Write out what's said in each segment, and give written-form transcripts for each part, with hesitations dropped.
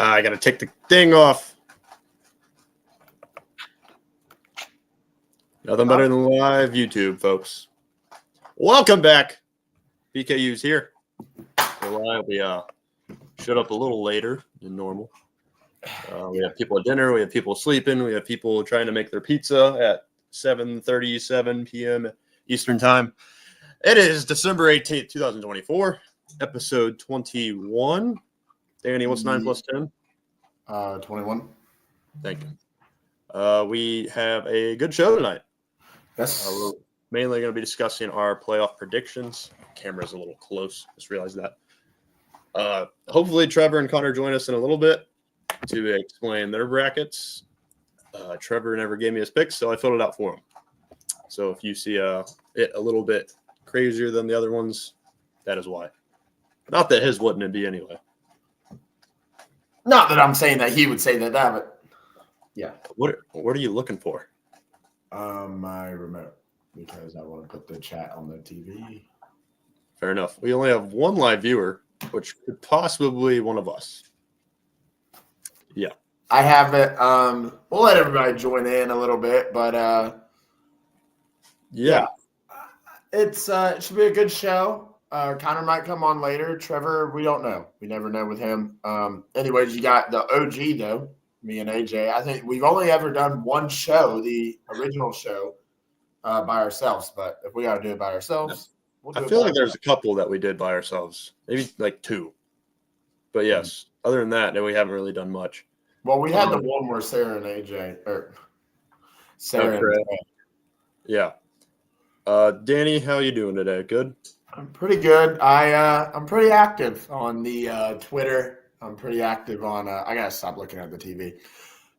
I got to take the thing off. Nothing better than live YouTube, folks. Welcome back. BKU's here. We'll be shut up a little later than normal. We have people at dinner. We have people sleeping. We have people trying to make their pizza at 7:37 p.m. Eastern Time. It is December 18th, 2024, episode 21. Danny, what's 9 plus 10? 21. Thank you. We have a good show tonight. Yes. We're mainly going to be discussing our playoff predictions. Camera's a little close. Just realized that. Hopefully, Trevor and Connor join us in a little bit to explain their brackets. Trevor never gave me his picks, so I filled it out for him. So if you see it a little bit crazier than the other ones, that is why. Not that his wouldn't be anyway. Not that I'm saying that he would say that, but yeah. What are you looking for? My remote, because I want to put the chat on the TV. Fair enough. We only have one live viewer, which could possibly be one of us. Yeah. I have it. We'll let everybody join in a little bit, but yeah. It should be a good show. Connor might come on later. Trevor, we don't know. We never know with him. Anyways, you got the OG though, me and AJ. I think we've only ever done one show, the original show, by ourselves. But if we got to do it by ourselves, we'll do I it feel by like there's a couple that we did by ourselves, maybe like two. But yes, other than that, we haven't really done much. Well, we had the one where Sarah and AJ, or Sarah. Okay. And yeah. Danny, how you doing today? Good. I'm pretty good. I'm pretty active on the Twitter. I'm pretty active on. I gotta stop looking at the TV.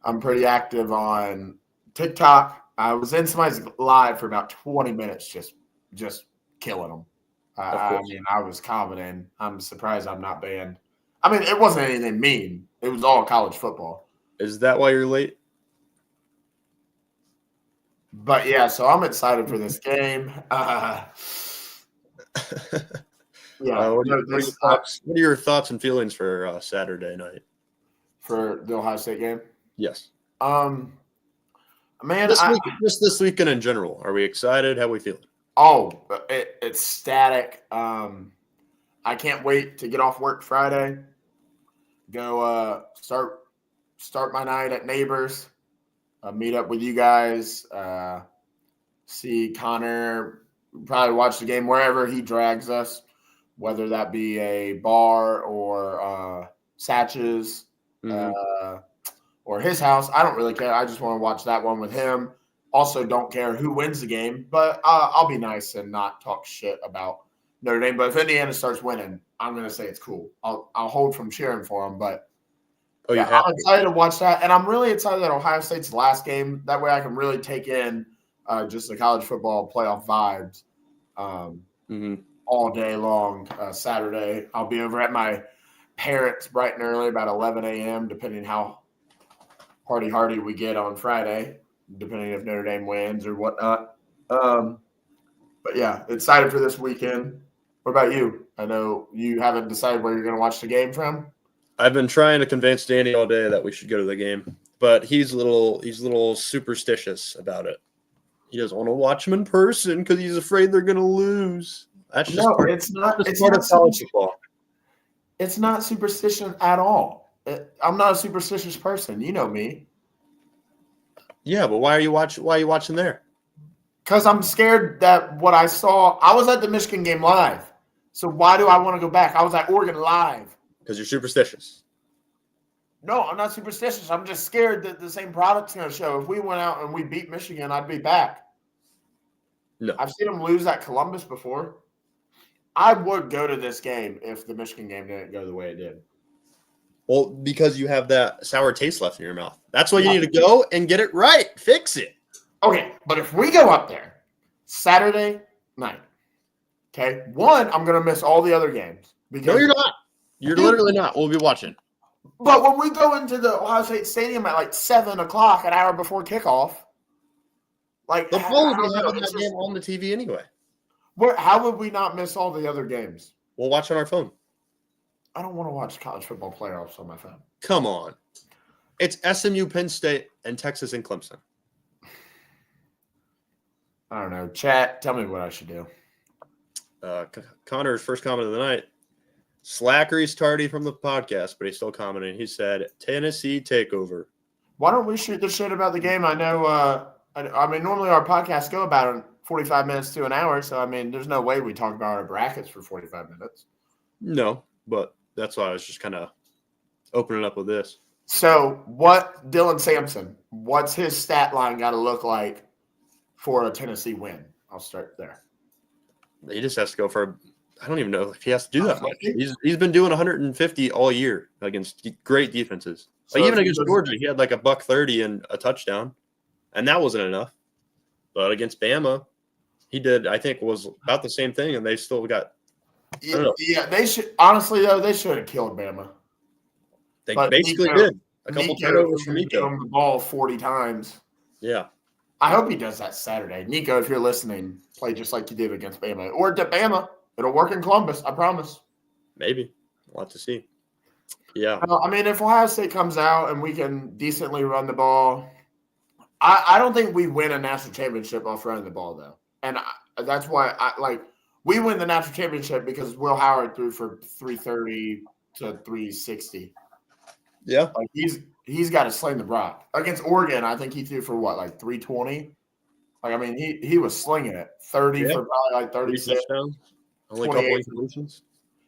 I'm pretty active on TikTok. I was in somebody's live for about 20 minutes, just killing them. I mean, I was commenting. I'm surprised I'm not banned. I mean, it wasn't anything mean. It was all college football. Is that why you're late? But yeah, so I'm excited for this game. Yeah. What are your thoughts and feelings for Saturday night? For the Ohio State game? Yes. Man, this weekend in general, are we excited? How are we feeling? Oh, it's static. I can't wait to get off work Friday. Go start my night at Neighbors. Meet up with you guys. See Connor. Probably watch the game wherever he drags us, whether that be a bar or Satch's or his house. I don't really care. I just want to watch that one with him. Also, don't care who wins the game, but I'll be nice and not talk shit about Notre Dame. But if Indiana starts winning, I'm going to say it's cool. I'll hold from cheering for them, but I'm excited to watch that. And I'm really excited that Ohio State's last game. That way I can really take in just the college football playoff vibes all day long. Saturday, I'll be over at my parents' bright and early, about 11 a.m., depending how hardy we get on Friday, depending if Notre Dame wins or whatnot. But yeah, excited for this weekend. What about you? I know you haven't decided where you're going to watch the game from. I've been trying to convince Danny all day that we should go to the game, but he's a little superstitious about it. He doesn't want to watch them in person because he's afraid they're going to lose. That's just it's not college football. It's not superstition at all. I'm not a superstitious person. You know me. Yeah, but why are you watching there? Because I'm scared that what I saw. I was at the Michigan game live, so why do I want to go back? I was at Oregon live. Because you're superstitious. No, I'm not superstitious. I'm just scared that the same product's going to show. If we went out and we beat Michigan, I'd be back. No. I've seen them lose at Columbus before. I would go to this game if the Michigan game didn't go the way it did. Well, because you have that sour taste left in your mouth. That's why you need to go and get it right. Fix it. Okay, but if we go up there Saturday night, okay, I'm going to miss all the other games. No, you're not. You're literally not. We'll be watching. But when we go into the Ohio State Stadium at like 7 o'clock, an hour before kickoff, like the phone will have that game on the TV anyway. How would we not miss all the other games? We'll watch on our phone. I don't want to watch college football playoffs on my phone. Come on. It's SMU, Penn State, and Texas and Clemson. I don't know. Chat, tell me what I should do. Connor's first comment of the night. Slackery's tardy from the podcast, but he's still commenting. He said, Tennessee takeover. Why don't we shoot the shit about the game? I know, I mean, normally our podcasts go about 45 minutes to an hour. So, I mean, there's no way we talk about our brackets for 45 minutes. No, but that's why I was just kind of opening up with this. So, Dylan Sampson, what's his stat line got to look like for a Tennessee win? I'll start there. He just has to go for I don't even know if he has to do that much. He's been doing 150 all year against great defenses. So like even against Georgia, he had like $130 and a touchdown, and that wasn't enough. But against Bama, he did I think was about the same thing, and they still got. Yeah, they should honestly though they should have killed Bama. They basically did a couple turnovers from Nico. Him the ball 40 times. Yeah. I hope he does that Saturday. Nico, if you're listening, play just like you did against Bama. Or to Bama. It'll work in Columbus, I promise. Maybe. We'll have to see. Yeah. I mean, if Ohio State comes out and we can decently run the ball, I don't think we win a national championship off running the ball, though. And that's why we win the national championship because Will Howard threw for 330 to 360. Yeah. Like he's got to sling the rock. Against Oregon, I think he threw for what, like 320? Like, I mean, he was slinging it. 30 for probably like 36. Only a couple incompletions.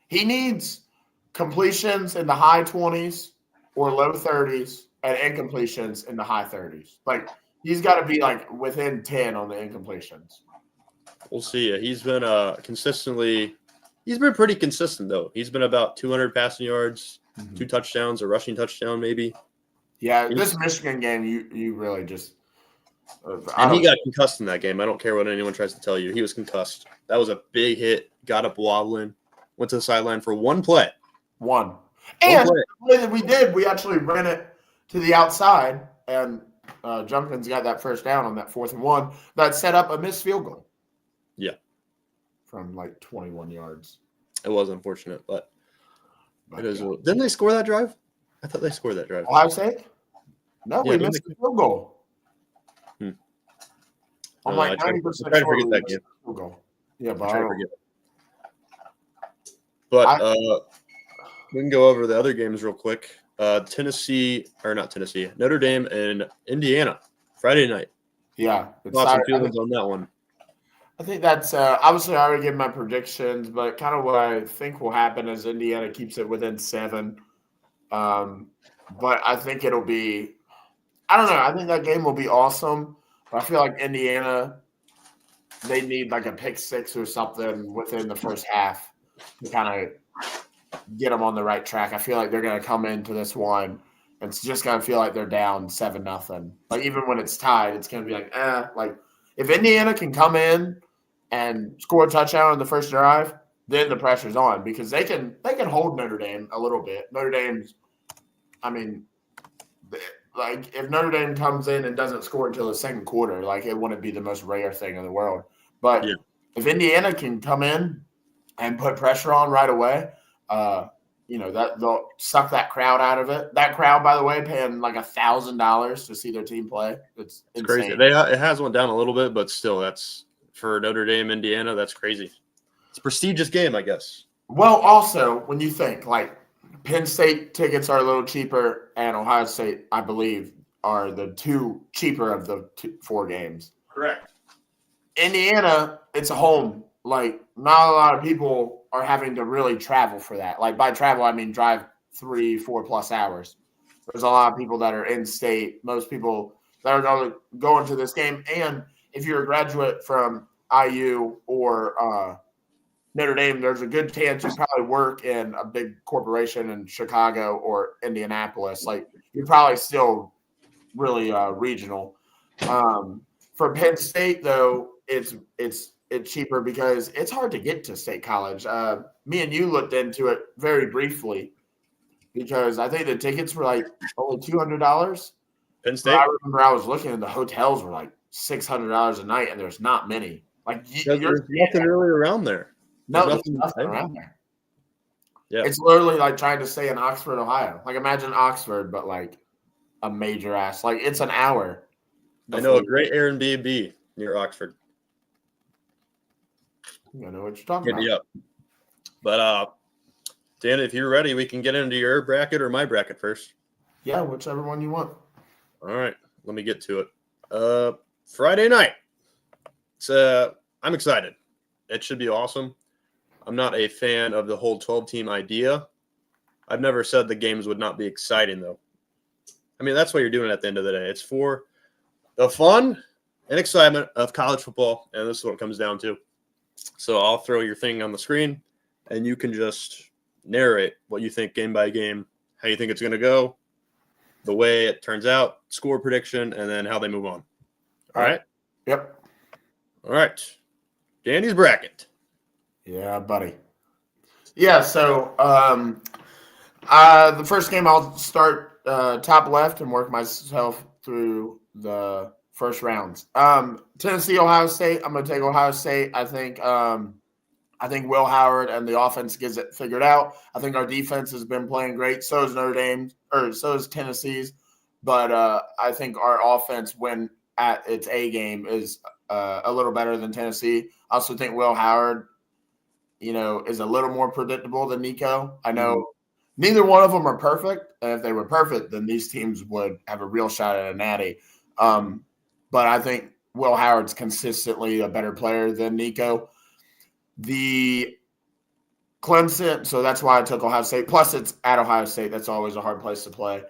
He needs completions in the high 20s or low 30s and incompletions in the high 30s. Like, he's got to be like within 10 on the incompletions. We'll see. He's been pretty consistent, though. He's been about 200 passing yards, 2 touchdowns, a rushing touchdown, maybe. Yeah, this Michigan game, you really just and he got concussed in that game. I don't care what anyone tries to tell you. He was concussed. That was a big hit. Got up wobbling. Went to the sideline for one play. And the way that we did, we actually ran it to the outside, and Jumpkins got that first down on that 4th and 1. That set up a missed field goal. Yeah. From like 21 yards. It was unfortunate, but it is. Didn't they score that drive? I thought they scored that drive. Ohio State? No, we missed the field goal. I'm like 90% sure to forget that game. Field goal. Yeah, but we can go over the other games real quick. Not Tennessee, Notre Dame and Indiana, Friday night. Yeah. Lots of feelings on that one. I think that's obviously I already gave my predictions, but kind of what I think will happen is Indiana keeps it within 7. But I think it'll be – I don't know. I think that game will be awesome. But I feel like Indiana, they need like a pick 6 or something within the first half to kind of get them on the right track. I feel like they're going to come into this one and it's just going to feel like they're down 7-0. Like even when it's tied, it's going to be like, like if Indiana can come in and score a touchdown in the first drive, then the pressure's on because they can hold Notre Dame a little bit. Notre Dame's, I mean, like if Notre Dame comes in and doesn't score until the second quarter, like it wouldn't be the most rare thing in the world. But if Indiana can come in and put pressure on right away, that they'll suck that crowd out of it. That crowd, by the way, paying like $1,000 to see their team play. It's crazy. It has went down a little bit, but still, that's for Notre Dame, Indiana. That's crazy. It's a prestigious game, I guess. Well, also when you think like Penn State tickets are a little cheaper, and Ohio State, I believe, are the 2 cheaper of the 4 games. Correct. Indiana, it's a home. Like, not a lot of people are having to really travel for that. Like, by travel, I mean drive 3-4 plus hours. There's a lot of people that are in state. Most people that are going to this game. And if you're a graduate from IU or Notre Dame, there's a good chance you probably work in a big corporation in Chicago or Indianapolis. Like, you're probably still really regional. For Penn State, though, it's cheaper because it's hard to get to State College. Me and you looked into it very briefly because I think the tickets were like only $200. Penn State? I remember I was looking and the hotels were like $600 a night, and there's not many. Like there's nothing really around there. No, there's nothing around there. Yeah. It's literally like trying to stay in Oxford, Ohio. Like imagine Oxford, but like a major ass. Like it's an hour. I know a great Airbnb near Oxford. You know what you're talking Hit about. me up. But Dan, if you're ready, we can get into your bracket or my bracket first. Yeah, whichever one you want. All right, let me get to it. Friday night. I'm excited. It should be awesome. I'm not a fan of the whole 12-team idea. I've never said the games would not be exciting, though. I mean, that's what you're doing at the end of the day. It's for the fun and excitement of college football, and this is what it comes down to. So I'll throw your thing on the screen, and you can just narrate what you think game by game, how you think it's going to go, the way it turns out, score prediction, and then how they move on. All right? Yep. All right. Danny's bracket. Yeah, buddy. Yeah, so the first game I'll start top left and work myself through the first rounds. Tennessee, Ohio State. I'm going to take Ohio State. I think Will Howard and the offense gets it figured out. I think our defense has been playing great. So is Notre Dame, or so is Tennessee's. But I think our offense, when at its A game, is a little better than Tennessee. I also think Will Howard, is a little more predictable than Nico. I know neither one of them are perfect. And if they were perfect, then these teams would have a real shot at a natty. But I think Will Howard's consistently a better player than Nico. The Clemson, so that's why I took Ohio State. Plus, it's at Ohio State. That's always a hard place to play.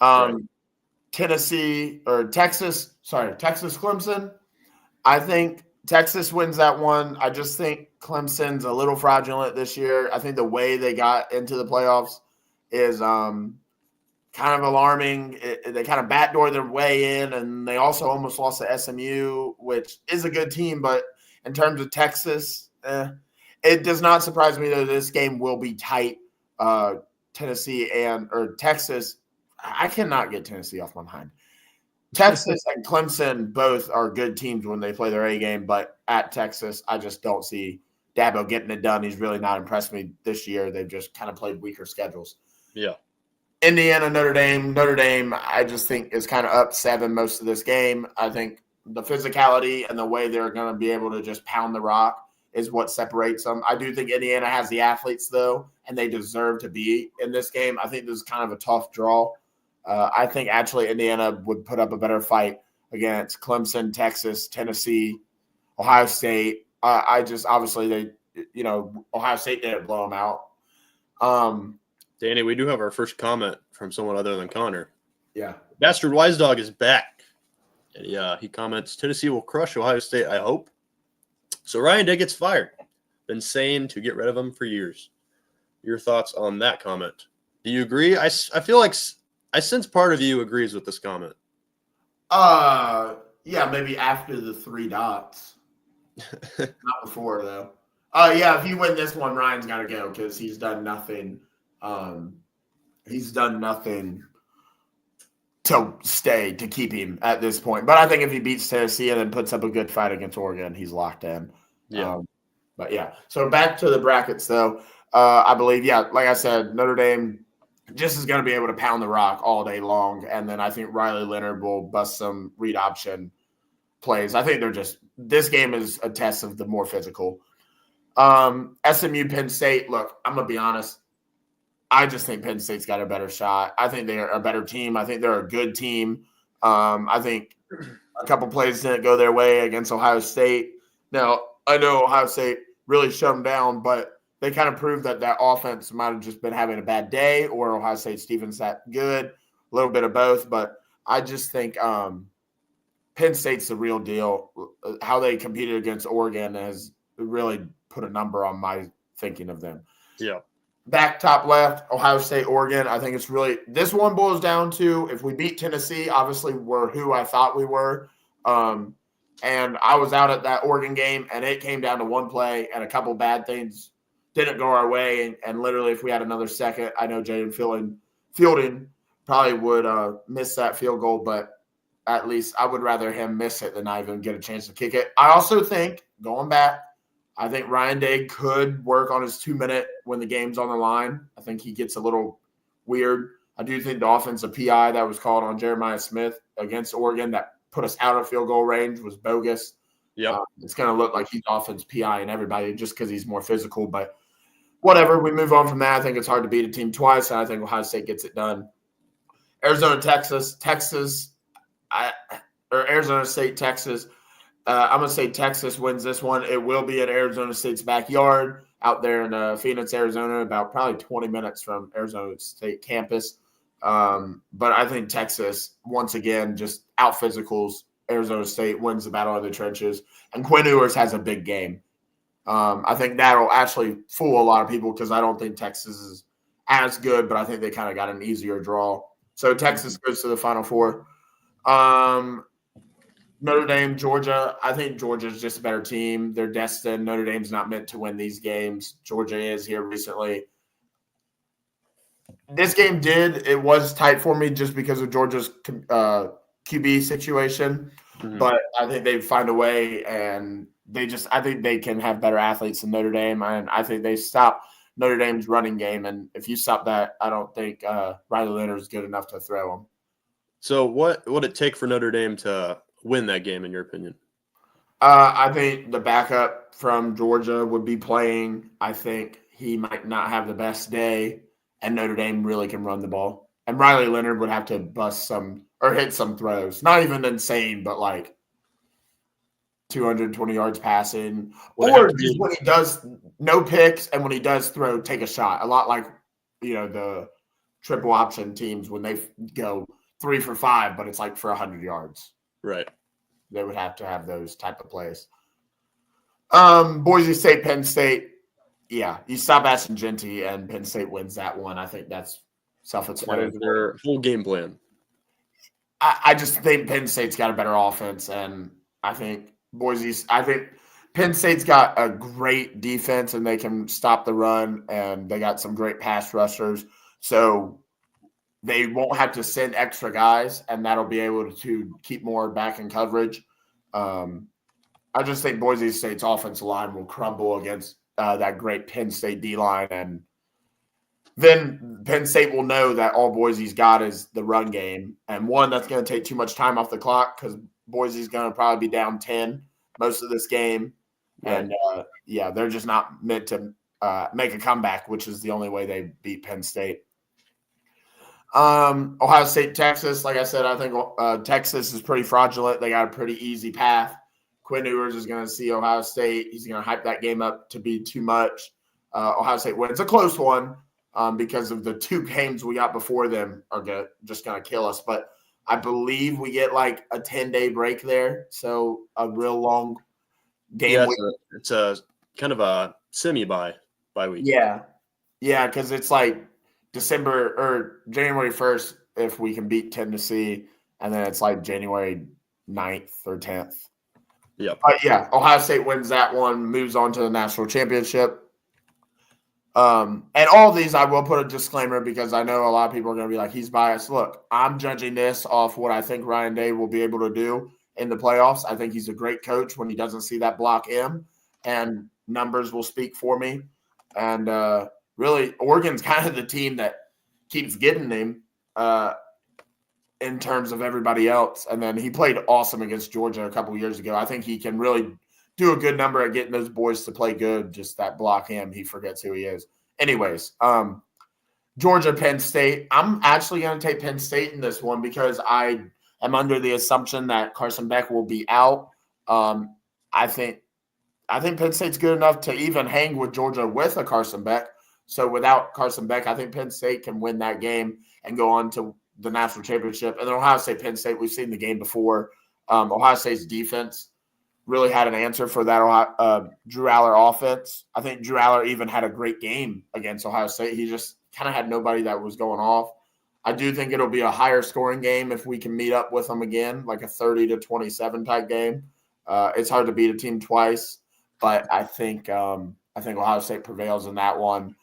Right. Texas, Clemson. I think Texas wins that one. I just think Clemson's a little fraudulent this year. I think the way they got into the playoffs is kind of alarming. They kind of backdoor their way in, and they also almost lost to SMU, which is a good team. But in terms of Texas, it does not surprise me that this game will be tight. Tennessee or Texas. I cannot get Tennessee off my mind. Texas and Clemson both are good teams when they play their A game, but at Texas, I just don't see Dabo getting it done. He's really not impressed me this year. They've just kind of played weaker schedules. Yeah. Indiana, Notre Dame, I just think is kind of up 7 most of this game. I think the physicality and the way they're going to be able to just pound the rock is what separates them. I do think Indiana has the athletes, though, and they deserve to be in this game. I think this is kind of a tough draw. I think actually Indiana would put up a better fight against Clemson, Texas, Tennessee, Ohio State. Obviously Ohio State didn't blow them out. Danny, we do have our first comment from someone other than Connor. Yeah. Bastard Wise Dog is back. And he comments, Tennessee will crush Ohio State, I hope. So Ryan Day gets fired. Been saying to get rid of him for years. Your thoughts on that comment? Do you agree? I feel like I sense part of you agrees with this comment. Yeah, maybe after the 3 dots. Not before, though. Yeah, if you win this one, Ryan's got to go because he's done nothing. He's done nothing to keep him at this point. But I think if he beats Tennessee and then puts up a good fight against Oregon, he's locked in. Yeah. But yeah, so back to the brackets, though. I believe, like I said, Notre Dame just is going to be able to pound the rock all day long. And then I think Riley Leonard will bust some read option plays. I think this game is a test of the more physical. SMU, Penn State, look, I'm going to be honest. I just think Penn State's got a better shot. I think they're a better team. I think they're a good team. I think a couple plays didn't go their way against Ohio State. Now, I know Ohio State really shut them down, but they kind of proved that offense might have just been having a bad day or Ohio State's defense that good, a little bit of both. But I just think Penn State's the real deal. How they competed against Oregon has really put a number on my thinking of them. Yeah. Back top left, Ohio State, Oregon. I think it's really – this one boils down to if we beat Tennessee, obviously we're who I thought we were. And I was out at that Oregon game, and it came down to one play and a couple bad things didn't go our way. And literally if we had another second, I know Jaden Fielding probably would miss that field goal, but at least I would rather him miss it than not even get a chance to kick it. I also think, going back, I think Ryan Day could work on his 2-minute when the game's on the line. I think he gets a little weird. I do think the offensive PI that was called on Jeremiah Smith against Oregon that put us out of field goal range was bogus. Yep. It's going to look like he's offense PI and everybody just because he's more physical. But whatever, we move on from that. I think it's hard to beat a team twice, and I think Ohio State gets it done. Arizona State, Texas. I'm going to say Texas wins this one. It will be at Arizona State's backyard out there in Phoenix, Arizona, about probably 20 minutes from Arizona State campus. But I think Texas, once again, just out-physicals Arizona State, wins the battle of the trenches. And Quinn Ewers has a big game. I think that'll actually fool a lot of people because I don't think Texas is as good, but I think they kind of got an easier draw. So Texas goes to the Final Four. Notre Dame, Georgia. I think Georgia's just a better team. They're destined. Notre Dame's not meant to win these games. Georgia is here recently. This game it was tight for me just because of Georgia's QB situation. Mm-hmm. But I think they find a way, and I think they can have better athletes than Notre Dame. And I think they stop Notre Dame's running game. And if you stop that, I don't think Riley Leonard is good enough to throw them. So what would it take for Notre Dame to win that game, in your opinion? I think the backup from Georgia would be playing. I think he might not have the best day, and Notre Dame really can run the ball. And Riley Leonard would have to bust some or hit some throws. Not even insane, but like 220 yards passing. Or just when he does no picks, and when he does throw, take a shot. A lot like, the triple option teams when they go 3 for 5, but it's like for 100 yards. Right. They would have to have those type of plays. Boise State, Penn State. Yeah, you stop Ashton Jeanty and Penn State wins that one. I think that's self-explanatory. That is their whole game plan. I just think Penn State's got a better offense, and I think Penn State's got a great defense, and they can stop the run, and they got some great pass rushers. So they won't have to send extra guys, and that'll be able to keep more back in coverage. I just think Boise State's offensive line will crumble against that great Penn State D-line, and then Penn State will know that all Boise's got is the run game, and one, that's going to take too much time off the clock because Boise's going to probably be down 10 most of this game, and they're just not meant to make a comeback, which is the only way they beat Penn State. Ohio State, Texas. Like I said, I think Texas is pretty fraudulent. They got a pretty easy path. Quinn Ewers is going to see Ohio State. He's going to hype that game up to be too much. Ohio State wins. A close one because of the 2 games we got before them are just going to kill us. But I believe we get like a 10-day break there. So a real long game. Yeah, it's a kind of a semi-bye week. Yeah. Yeah, because it's like December or January 1st if we can beat Tennessee, and then it's like January 9th or 10th. Yep. Ohio State wins that one, moves on to the national championship. And all of these, I will put a disclaimer because I know a lot of people are going to be like, he's biased. Look, I'm judging this off what I think Ryan Day will be able to do in the playoffs. I think he's a great coach when he doesn't see that block M, and numbers will speak for me. And really, Oregon's kind of the team that keeps getting him in terms of everybody else. And then he played awesome against Georgia a couple years ago. I think he can really do a good number at getting those boys to play good. Just that block him, he forgets who he is. Anyways, Georgia, Penn State. I'm actually going to take Penn State in this one because I am under the assumption that Carson Beck will be out. I think Penn State's good enough to even hang with Georgia with a Carson Beck. So without Carson Beck, I think Penn State can win that game and go on to the national championship. And then Ohio State, Penn State, we've seen the game before. Ohio State's defense really had an answer for that Drew Aller offense. I think Drew Aller even had a great game against Ohio State. He just kind of had nobody that was going off. I do think it'll be a higher scoring game if we can meet up with them again, like a 30-27 type game. It's hard to beat a team twice, but I think Ohio State prevails in that one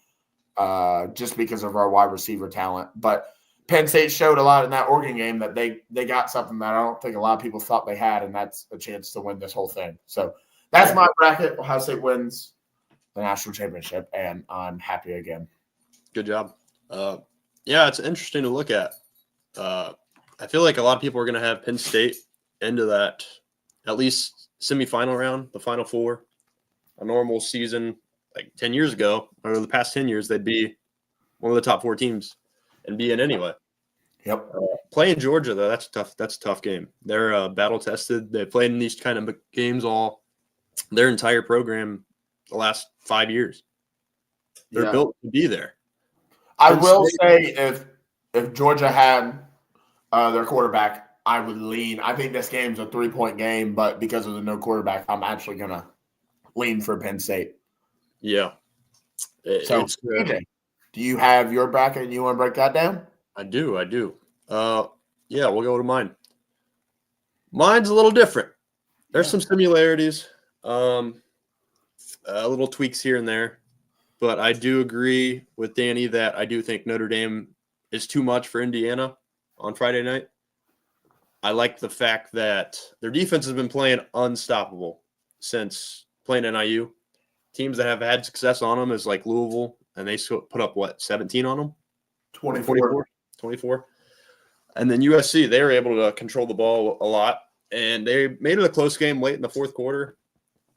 just because of our wide receiver talent. But Penn State showed a lot in that Oregon game that they got something that I don't think a lot of people thought they had, and that's a chance to win this whole thing. So That's my bracket. Ohio State wins the national championship, and I'm happy again. Good job. Yeah, it's interesting to look at. I feel like a lot of people are going to have Penn State into that at least semifinal round, the Final Four. A normal season, like 10 years ago, or the past 10 years, they'd be one of the top 4 teams and be in anyway. Yep. Playing Georgia, though, that's tough. That's a tough game. They're battle tested. They've played in these kind of games all their entire program the last 5 years. They're built to be there. I will say if Georgia had their quarterback, I would lean. I think this game's a 3-point game, but because of the no quarterback, I'm actually going to lean for Penn State. Yeah. So, AJ, do you have your bracket and you want to break that down? I do. Yeah, we'll go to mine. Mine's a little different. There's some similarities, little tweaks here and there. But I do agree with Danny that I do think Notre Dame is too much for Indiana on Friday night. I like the fact that their defense has been playing unstoppable since playing NIU. Teams that have had success on them is like Louisville, and they put up, 17 on them? 24. And then USC, they were able to control the ball a lot, and they made it a close game late in the fourth quarter.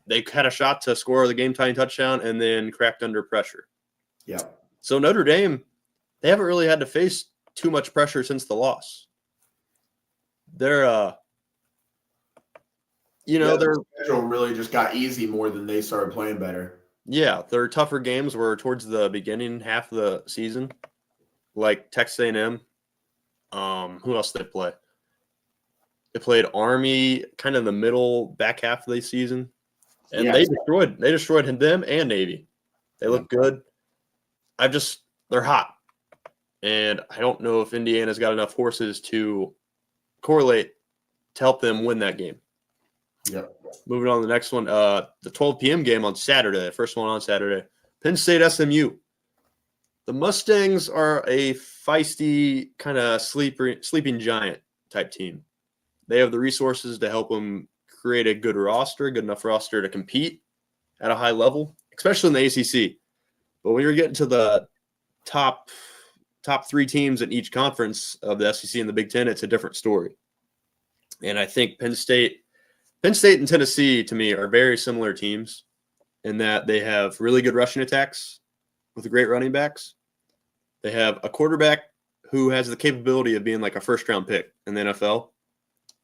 They had a shot to score the game-tying touchdown and then cracked under pressure. Yeah. So Notre Dame, they haven't really had to face too much pressure since the loss. Their schedule really just got easy more than they started playing better. Yeah, their tougher games were towards the beginning half of the season, like Texas A&M. Who else did they play? They played Army kind of in the middle back half of the season. And they destroyed them and Navy. They look good. They're hot. And I don't know if Indiana's got enough horses to correlate to help them win that game. Yep. Moving on to the next one, the 12 p.m. game on Saturday, first one on Saturday. Penn State SMU. The Mustangs are a feisty, kind of sleeping giant type team. They have the resources to help them create a good enough roster to compete at a high level, especially in the ACC. But when you're getting to the top 3 teams in each conference of the SEC and the Big Ten, it's a different story. And I think Penn State and Tennessee, to me, are very similar teams in that they have really good rushing attacks with great running backs. They have a quarterback who has the capability of being like a first-round pick in the NFL.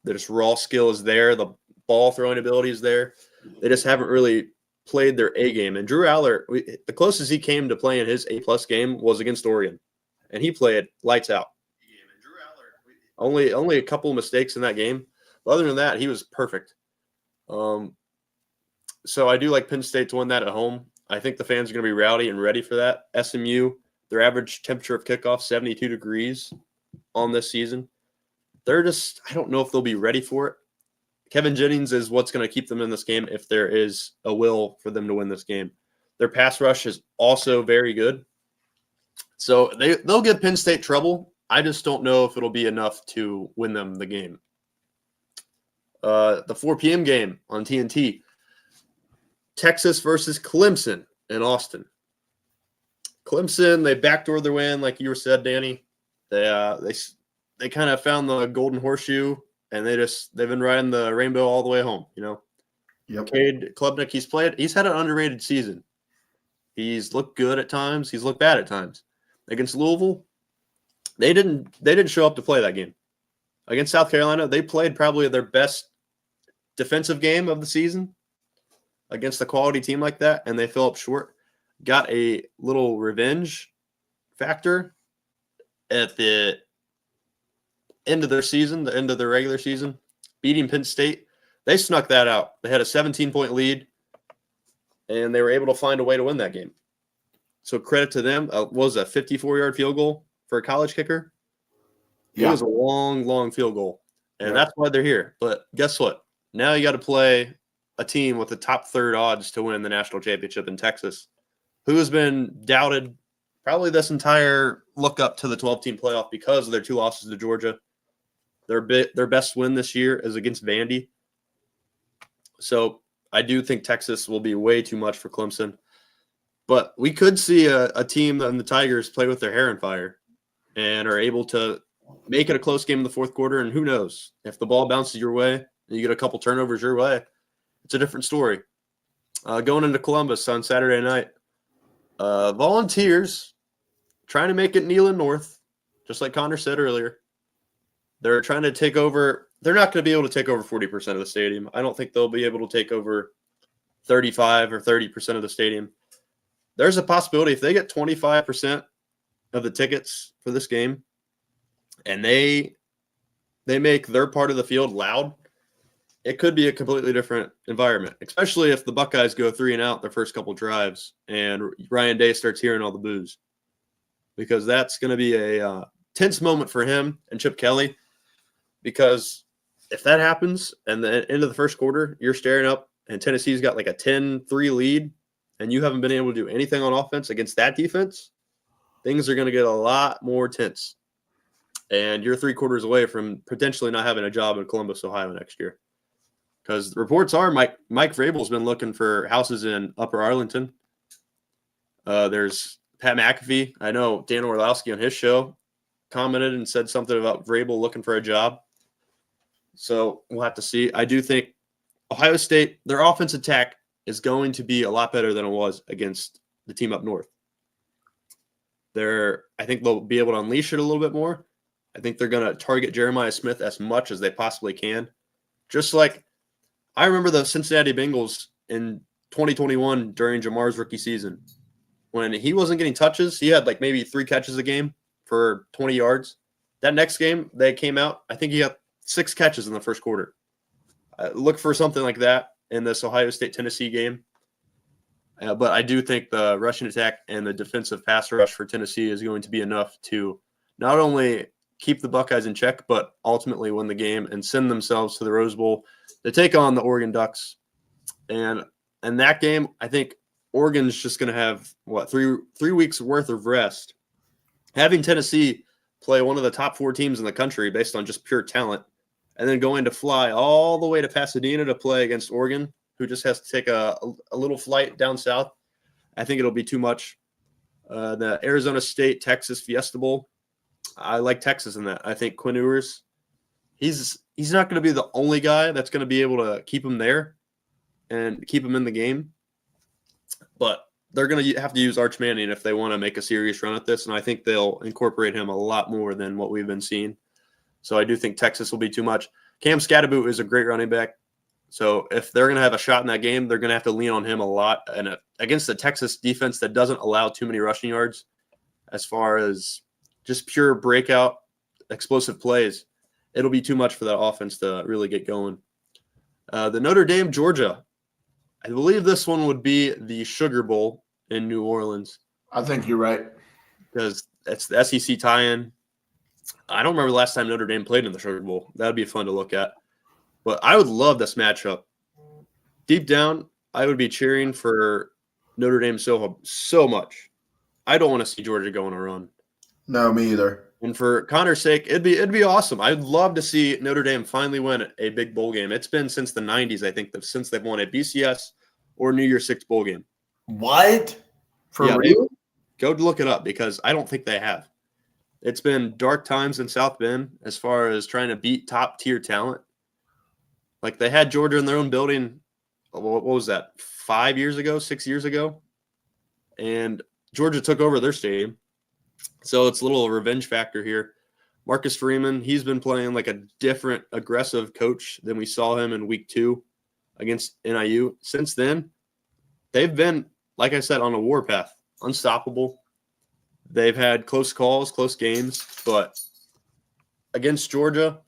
Their raw skill is there. The ball throwing ability is there. They just haven't really played their A game. And Drew Aller, the closest he came to playing his A+ game was against Oregon, and he played lights out. Only a couple of mistakes in that game. But other than that, he was perfect. So I do like Penn State to win that at home. I think the fans are going to be rowdy and ready for that. SMU, their average temperature of kickoff, 72 degrees on this season. I don't know if they'll be ready for it. Kevin Jennings is what's going to keep them in this game if there is a will for them to win this game. Their pass rush is also very good. So they'll give Penn State trouble. I just don't know if it'll be enough to win them the game. The 4 p.m. game on TNT. Texas versus Clemson in Austin. Clemson, they backdoored their win, like you said, Danny. They kind of found the golden horseshoe, and they've been riding the rainbow all the way home, Yep. Cade Klubnik, he's had an underrated season. He's looked good at times, he's looked bad at times. Against Louisville, they didn't show up to play that game. Against South Carolina, they played probably their best defensive game of the season against a quality team like that, and they fell up short. Got a little revenge factor at the end of their season, the end of their regular season, beating Penn State. They snuck that out. They had a 17-point lead, and they were able to find a way to win that game. So credit to them. Was a 54-yard field goal for a college kicker. It was a long, long field goal, and that's why they're here. But guess what? Now you got to play a team with the top third odds to win the national championship in Texas, who has been doubted probably this entire look up to the 12-team playoff because of their 2 losses to Georgia. Their best win this year is against Vandy. So I do think Texas will be way too much for Clemson. But we could see a team and the Tigers play with their hair on fire and are able to make it a close game in the fourth quarter. And who knows, if the ball bounces your way and you get a couple turnovers your way, it's a different story. Going into Columbus on Saturday night, Volunteers trying to make it Neyland North, just like Connor said earlier. They're trying to take over. They're not going to be able to take over 40% of the stadium. I don't think they'll be able to take over 35 or 30% of the stadium. There's a possibility if they get 25% of the tickets for this game and they make their part of the field loud, it could be a completely different environment, especially if the Buckeyes go 3-and-out their first couple drives and Ryan Day starts hearing all the boos, because that's going to be a tense moment for him and Chip Kelly, because if that happens and the end of the first quarter, you're staring up and Tennessee's got like a 10-3 lead and you haven't been able to do anything on offense against that defense, things are going to get a lot more tense. And you're 3 quarters away from potentially not having a job in Columbus, Ohio next year. Because the reports are Mike Vrabel's been looking for houses in Upper Arlington. There's Pat McAfee. I know Dan Orlowski on his show commented and said something about Vrabel looking for a job. So we'll have to see. I do think Ohio State, their offense attack is going to be a lot better than it was against the team up north. I think they'll be able to unleash it a little bit more. I think they're going to target Jeremiah Smith as much as they possibly can. Just like I remember the Cincinnati Bengals in 2021 during Jamar's rookie season. When he wasn't getting touches, he had like maybe 3 catches a game for 20 yards. That next game, they came out, I think he got 6 catches in the first quarter. Look for something like that in this Ohio State-Tennessee game. But I do think the rushing attack and the defensive pass rush for Tennessee is going to be enough to not only keep the Buckeyes in check, but ultimately win the game and send themselves to the Rose Bowl to take on the Oregon Ducks. And in that game, I think Oregon's just going to have, 3 weeks worth of rest. Having Tennessee play one of the top 4 teams in the country based on just pure talent, and then going to fly all the way to Pasadena to play against Oregon, who just has to take a little flight down south, I think it'll be too much. The Arizona State-Texas Fiesta Bowl, I like Texas in that. I think Quinn Ewers, he's not going to be the only guy that's going to be able to keep him there and keep him in the game. But they're going to have to use Arch Manning if they want to make a serious run at this, and I think they'll incorporate him a lot more than what we've been seeing. So I do think Texas will be too much. Cam Scatterboot is a great running back. So if they're going to have a shot in that game, they're going to have to lean on him a lot. And against the Texas defense that doesn't allow too many rushing yards as far as just pure breakout, explosive plays, it'll be too much for that offense to really get going. The Notre Dame, Georgia. I believe this one would be the Sugar Bowl in New Orleans. I think you're right. Because it's the SEC tie-in. I don't remember the last time Notre Dame played in the Sugar Bowl. That would be fun to look at. But I would love this matchup. Deep down, I would be cheering for Notre Dame so much. I don't want to see Georgia go on a run. No, me either. And for Connor's sake, it'd be awesome. I'd love to see Notre Dame finally win a big bowl game. It's been since the 90s, I think, since they've won a BCS or New Year's Six bowl game. What? For real? Go look it up, because I don't think they have. It's been dark times in South Bend as far as trying to beat top-tier talent. Like, they had Georgia in their own building, what was that, 6 years ago? And Georgia took over their stadium. So it's a little revenge factor here. Marcus Freeman, he's been playing like a different aggressive coach than we saw him in week 2 against NIU. Since then, they've been, like I said, on a warpath, unstoppable. They've had close calls, close games, but against Georgia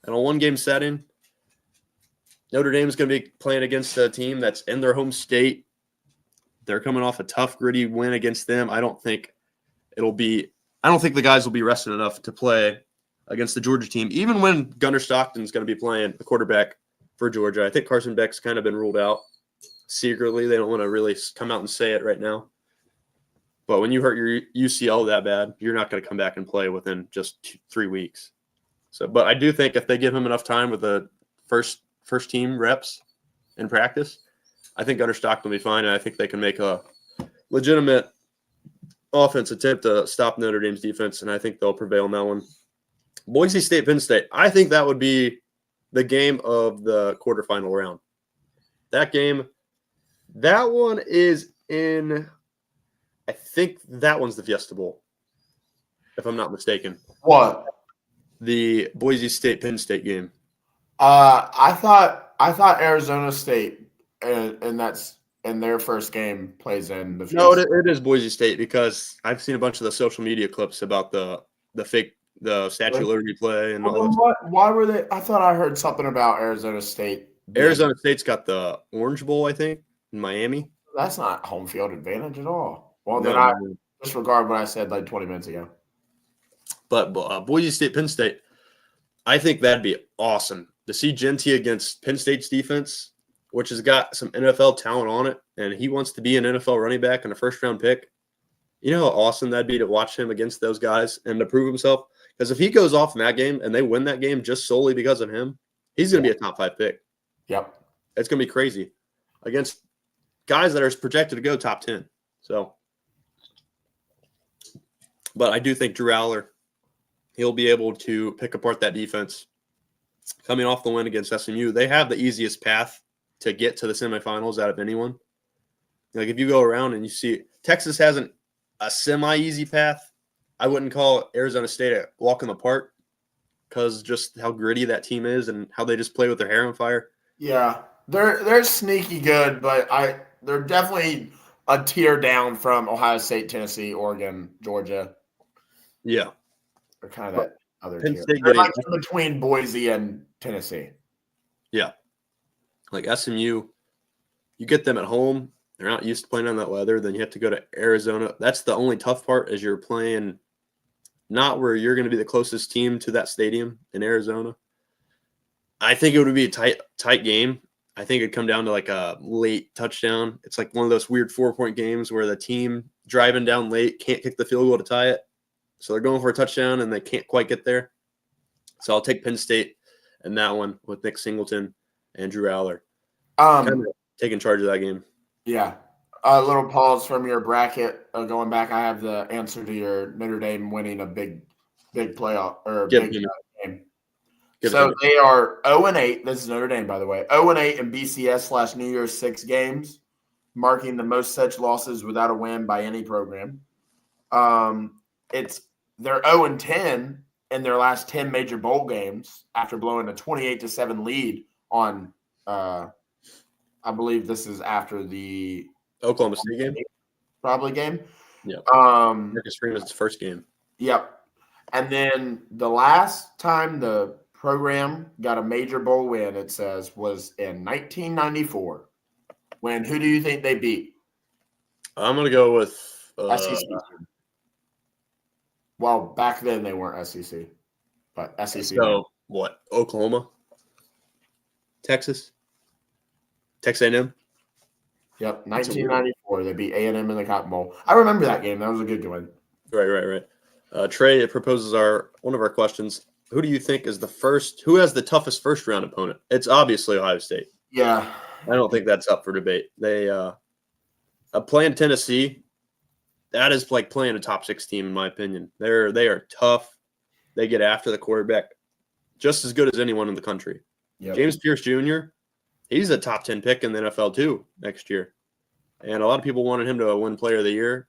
in a one-game setting, Notre Dame is going to be playing against a team that's in their home state. They're coming off a tough, gritty win against them. I don't think the guys will be rested enough to play against the Georgia team, even when Gunnar Stockton's going to be playing the quarterback for Georgia. I think Carson Beck's kind of been ruled out secretly. They don't want to really come out and say it right now. But when you hurt your UCL that bad, you're not going to come back and play within just 3 weeks. So, but I do think if they give him enough time with the first team reps in practice, I think Gunnar Stockton will be fine, and I think they can make a legitimate offense attempt to stop Notre Dame's defense, and I think they'll prevail in that one. Boise State, Penn State. I think that would be the game of the quarterfinal round. That one is in, I think that one's the Fiesta Bowl, if I'm not mistaken. What? The Boise State, Penn State game. I thought Arizona State, and that's in their first game, plays in the Fiesta. No, it is Boise State because I've seen a bunch of the social media clips about the Statue of Liberty play and all that. Why were they? I thought I heard something about Arizona State. Arizona State's got the Orange Bowl, I think, in Miami. That's not home field advantage at all. Well, then I disregard what I said like 20 minutes ago. But Boise State, Penn State, I think that'd be awesome to see Genty against Penn State's defense, which has got some NFL talent on it, and he wants to be an NFL running back and a first-round pick. You know how awesome that'd be to watch him against those guys and to prove himself? Because if he goes off in that game and they win that game just solely because of him, he's going to be a top 5 pick. Yep. It's going to be crazy against guys that are projected to go top 10. So, but I do think Drew Aller, he'll be able to pick apart that defense. Coming off the win against SMU, they have the easiest path to get to the semifinals out of anyone. Like if you go around and you see Texas hasn't a semi-easy path, I wouldn't call Arizona State a walk in the park because just how gritty that team is and how they just play with their hair on fire. Yeah, they're sneaky good, but they're definitely a tier down from Ohio State, Tennessee, Oregon, Georgia. Yeah, they're kind of that other Penn tier. State They're like in between Boise and Tennessee. Yeah, like SMU, you get them at home. They're not used to playing on that weather. Then you have to go to Arizona. That's the only tough part is you're playing not where you're going to be the closest team to that stadium in Arizona. I think it would be a tight game. I think it'd come down to like a late touchdown. It's like one of those weird 4-point games where the team driving down late can't kick the field goal to tie it. So they're going for a touchdown and they can't quite get there. So I'll take Penn State in that one with Nick Singleton and Drew Aller. Kind of taking charge of that game. Yeah. A little pause from your bracket. Going back, I have the answer to your Notre Dame winning a big playoff or big game. So they are 0-8. This is Notre Dame, by the way. 0-8 in BCS/New Year's 6 games, marking the most such losses without a win by any program. They're 0-10 in their last 10 major bowl games after blowing a 28-7 lead on. I believe this is after the Oklahoma State game, probably game. Yeah. Marcus Freeman's first game. Yep. And then the last time the program got a major bowl win, it says, was in 1994. Who do you think they beat? I'm going to go with SEC. Well, back then they weren't SEC, but SEC. So what? Oklahoma, Texas A&M. Yep, 1994. They beat A&M in the Cotton Bowl. I remember that game. That was a good one. Right. Trey proposes one of our questions. Who do you think is who has the toughest first round opponent? It's obviously Ohio State. Yeah. I don't think that's up for debate. They playing Tennessee, that is like playing a top 6 team in my opinion. They are tough. They get after the quarterback just as good as anyone in the country. Yep. James Pierce Jr., he's a top 10 pick in the NFL too next year. And a lot of people wanted him to win Player of the Year.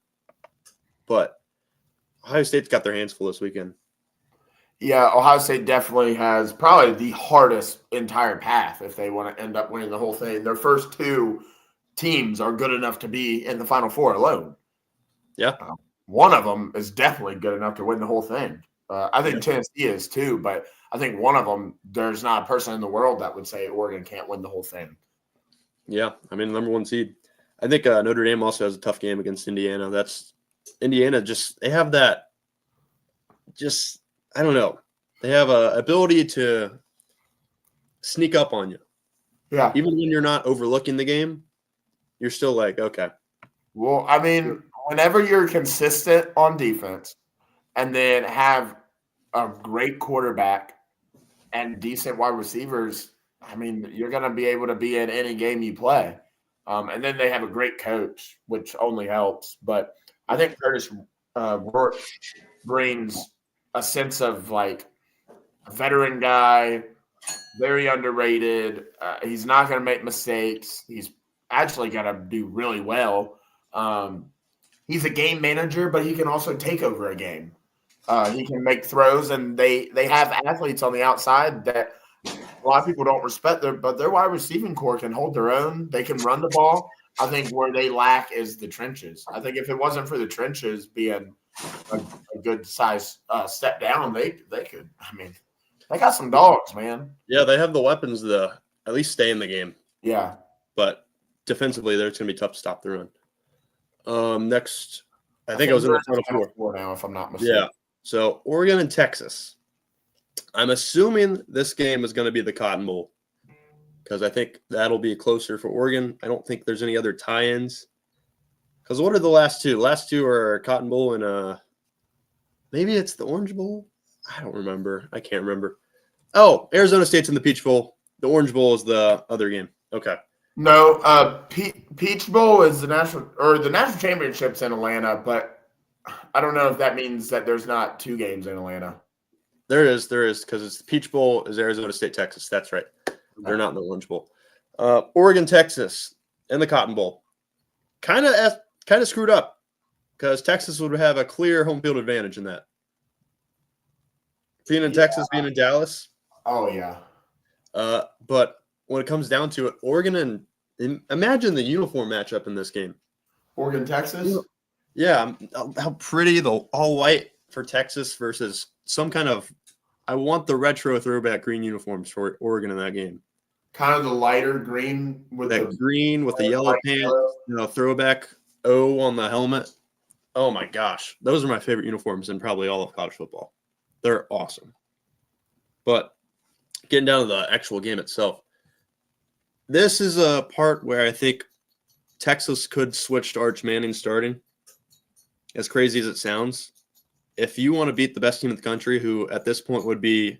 But Ohio State's got their hands full this weekend. Yeah, Ohio State definitely has probably the hardest entire path if they want to end up winning the whole thing. Their first 2 teams are good enough to be in the Final Four alone. Yeah. One of them is definitely good enough to win the whole thing. I think Tennessee is too, but I think one of them, there's not a person in the world that would say Oregon can't win the whole thing. Yeah, I mean, number 1 seed. I think Notre Dame also has a tough game against Indiana. Indiana they have that I don't know. They have a ability to sneak up on you. Yeah. Even when you're not overlooking the game, you're still like, okay. Well, I mean, whenever you're consistent on defense and then have a great quarterback and decent wide receivers, I mean, you're going to be able to be in any game you play. And then they have a great coach, which only helps. But I think Curtis Rourke brings a sense of like a veteran guy, very underrated. He's not going to make mistakes. He's actually going to do really well. He's a game manager, but he can also take over a game. He can make throws, and they have athletes on the outside that a lot of people don't respect, but their wide receiving core can hold their own. They can run the ball. I think where they lack is the trenches. I think if it wasn't for the trenches being a good size step down, they could. I mean, they got some dogs, man. Yeah, they have the weapons to at least stay in the game. Yeah, But defensively, it's going to be tough to stop the run. Next, I think I was in the Final Four now, if I'm not mistaken. Yeah. So Oregon and Texas. I'm assuming this game is going to be the Cotton Bowl because I think that'll be closer for Oregon. I don't think there's any other tie-ins. Because what are the last two? The last two are Cotton Bowl and maybe it's the Orange Bowl. I don't remember. I can't remember. Oh, Arizona State's in the Peach Bowl. The Orange Bowl is the other game. Okay. No, Peach Bowl is the national championship's in Atlanta, but I don't know if that means that there's not two games in Atlanta. There is, because it's the Peach Bowl is Arizona State, Texas. That's right. They're not in the Orange Bowl. Oregon, Texas, and the Cotton Bowl. Kind of screwed up because Texas would have a clear home field advantage in that. Being in Texas, being in Dallas. Oh, yeah. But when it comes down to it, Oregon and imagine the uniform matchup in this game. Oregon, Texas? Yeah, how pretty the all white for Texas versus some kind of I want the retro throwback green uniforms for Oregon in that game. Kind of the lighter green with that green with the yellow pants, throwback O on the helmet. Oh my gosh, those are my favorite uniforms in probably all of college football. They're awesome. But getting down to the actual game itself, this is a part where I think Texas could switch to Arch Manning starting. As crazy as it sounds, if you want to beat the best team in the country, who at this point would be,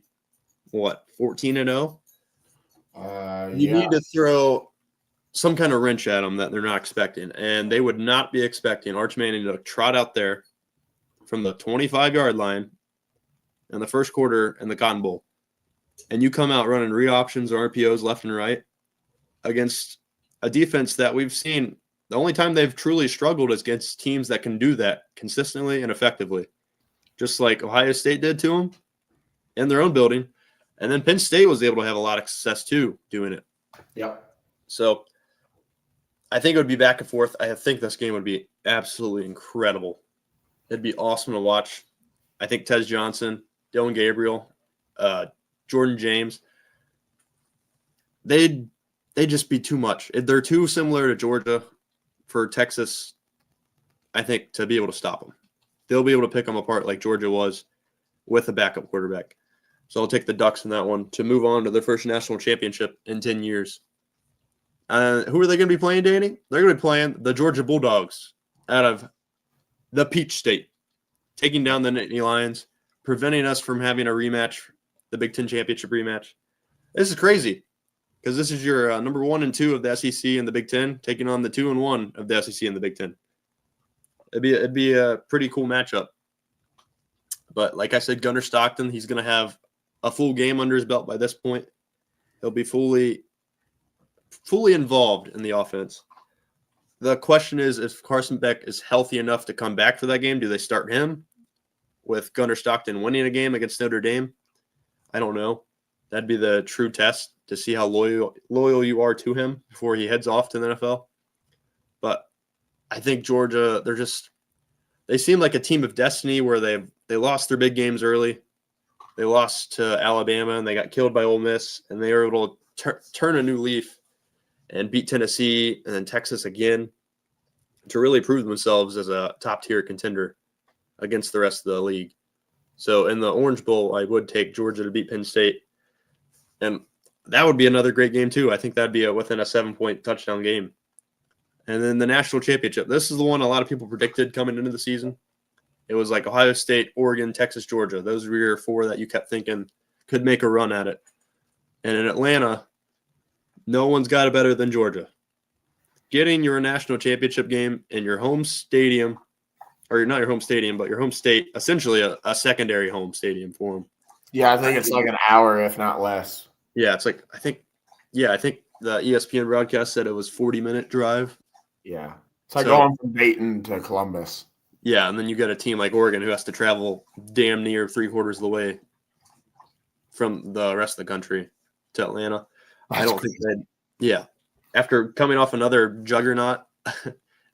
14-0? You need to throw some kind of wrench at them that they're not expecting. And they would not be expecting Arch Manning to trot out there from the 25-yard line in the first quarter in the Cotton Bowl. And you come out running read options or RPOs left and right against a defense that we've seen. The only time they've truly struggled is against teams that can do that consistently and effectively, just like Ohio State did to them in their own building. And then Penn State was able to have a lot of success too doing it. Yep. So I think it would be back and forth. I think this game would be absolutely incredible. It'd be awesome to watch. I think Tez Johnson, Dylan Gabriel, Jordan James, they'd just be too much. They're too similar to Georgia for Texas, I think, to be able to stop them. They'll be able to pick them apart like Georgia was with a backup quarterback. So I'll take the Ducks in that one to move on to their first national championship in 10 years. Who are they going to be playing, Danny? They're going to be playing the Georgia Bulldogs out of the Peach State, taking down the Nittany Lions, preventing us from having a rematch, the Big Ten championship rematch. This is crazy because this is your number 1 and 2 of the SEC and the Big Ten, taking on the 2 and 1 of the SEC and the Big Ten. It'd be a pretty cool matchup. But like I said, Gunnar Stockton, he's going to have a full game under his belt by this point. He'll be fully involved in the offense. The question is, if Carson Beck is healthy enough to come back for that game, do they start him with Gunnar Stockton winning a game against Notre Dame? I don't know. That'd be the true test to see how loyal you are to him before he heads off to the NFL. But I think Georgia, they seem like a team of destiny where they lost their big games early. They lost to Alabama and they got killed by Ole Miss, and they were able to turn a new leaf and beat Tennessee and then Texas again to really prove themselves as a top-tier contender against the rest of the league. So in the Orange Bowl, I would take Georgia to beat Penn State. And that would be another great game too. I think that'd be within a 7-point touchdown game. And then the national championship. This is the one a lot of people predicted coming into the season. It was like Ohio State, Oregon, Texas, Georgia. Those were your 4 that you kept thinking could make a run at it. And in Atlanta, no one's got it better than Georgia. getting your national championship game in your home stadium, or not your home stadium, but your home state, essentially a secondary home stadium for them. Yeah, I think it's like an hour, if not less. Yeah, it's like I think the ESPN broadcast said it was 40-minute drive. Yeah. It's like So- going from Dayton to Columbus. Yeah, and then you got a team like Oregon who has to travel damn near 3/4 of the way from the rest of the country to Atlanta. I don't think they'd. Yeah, after coming off another juggernaut,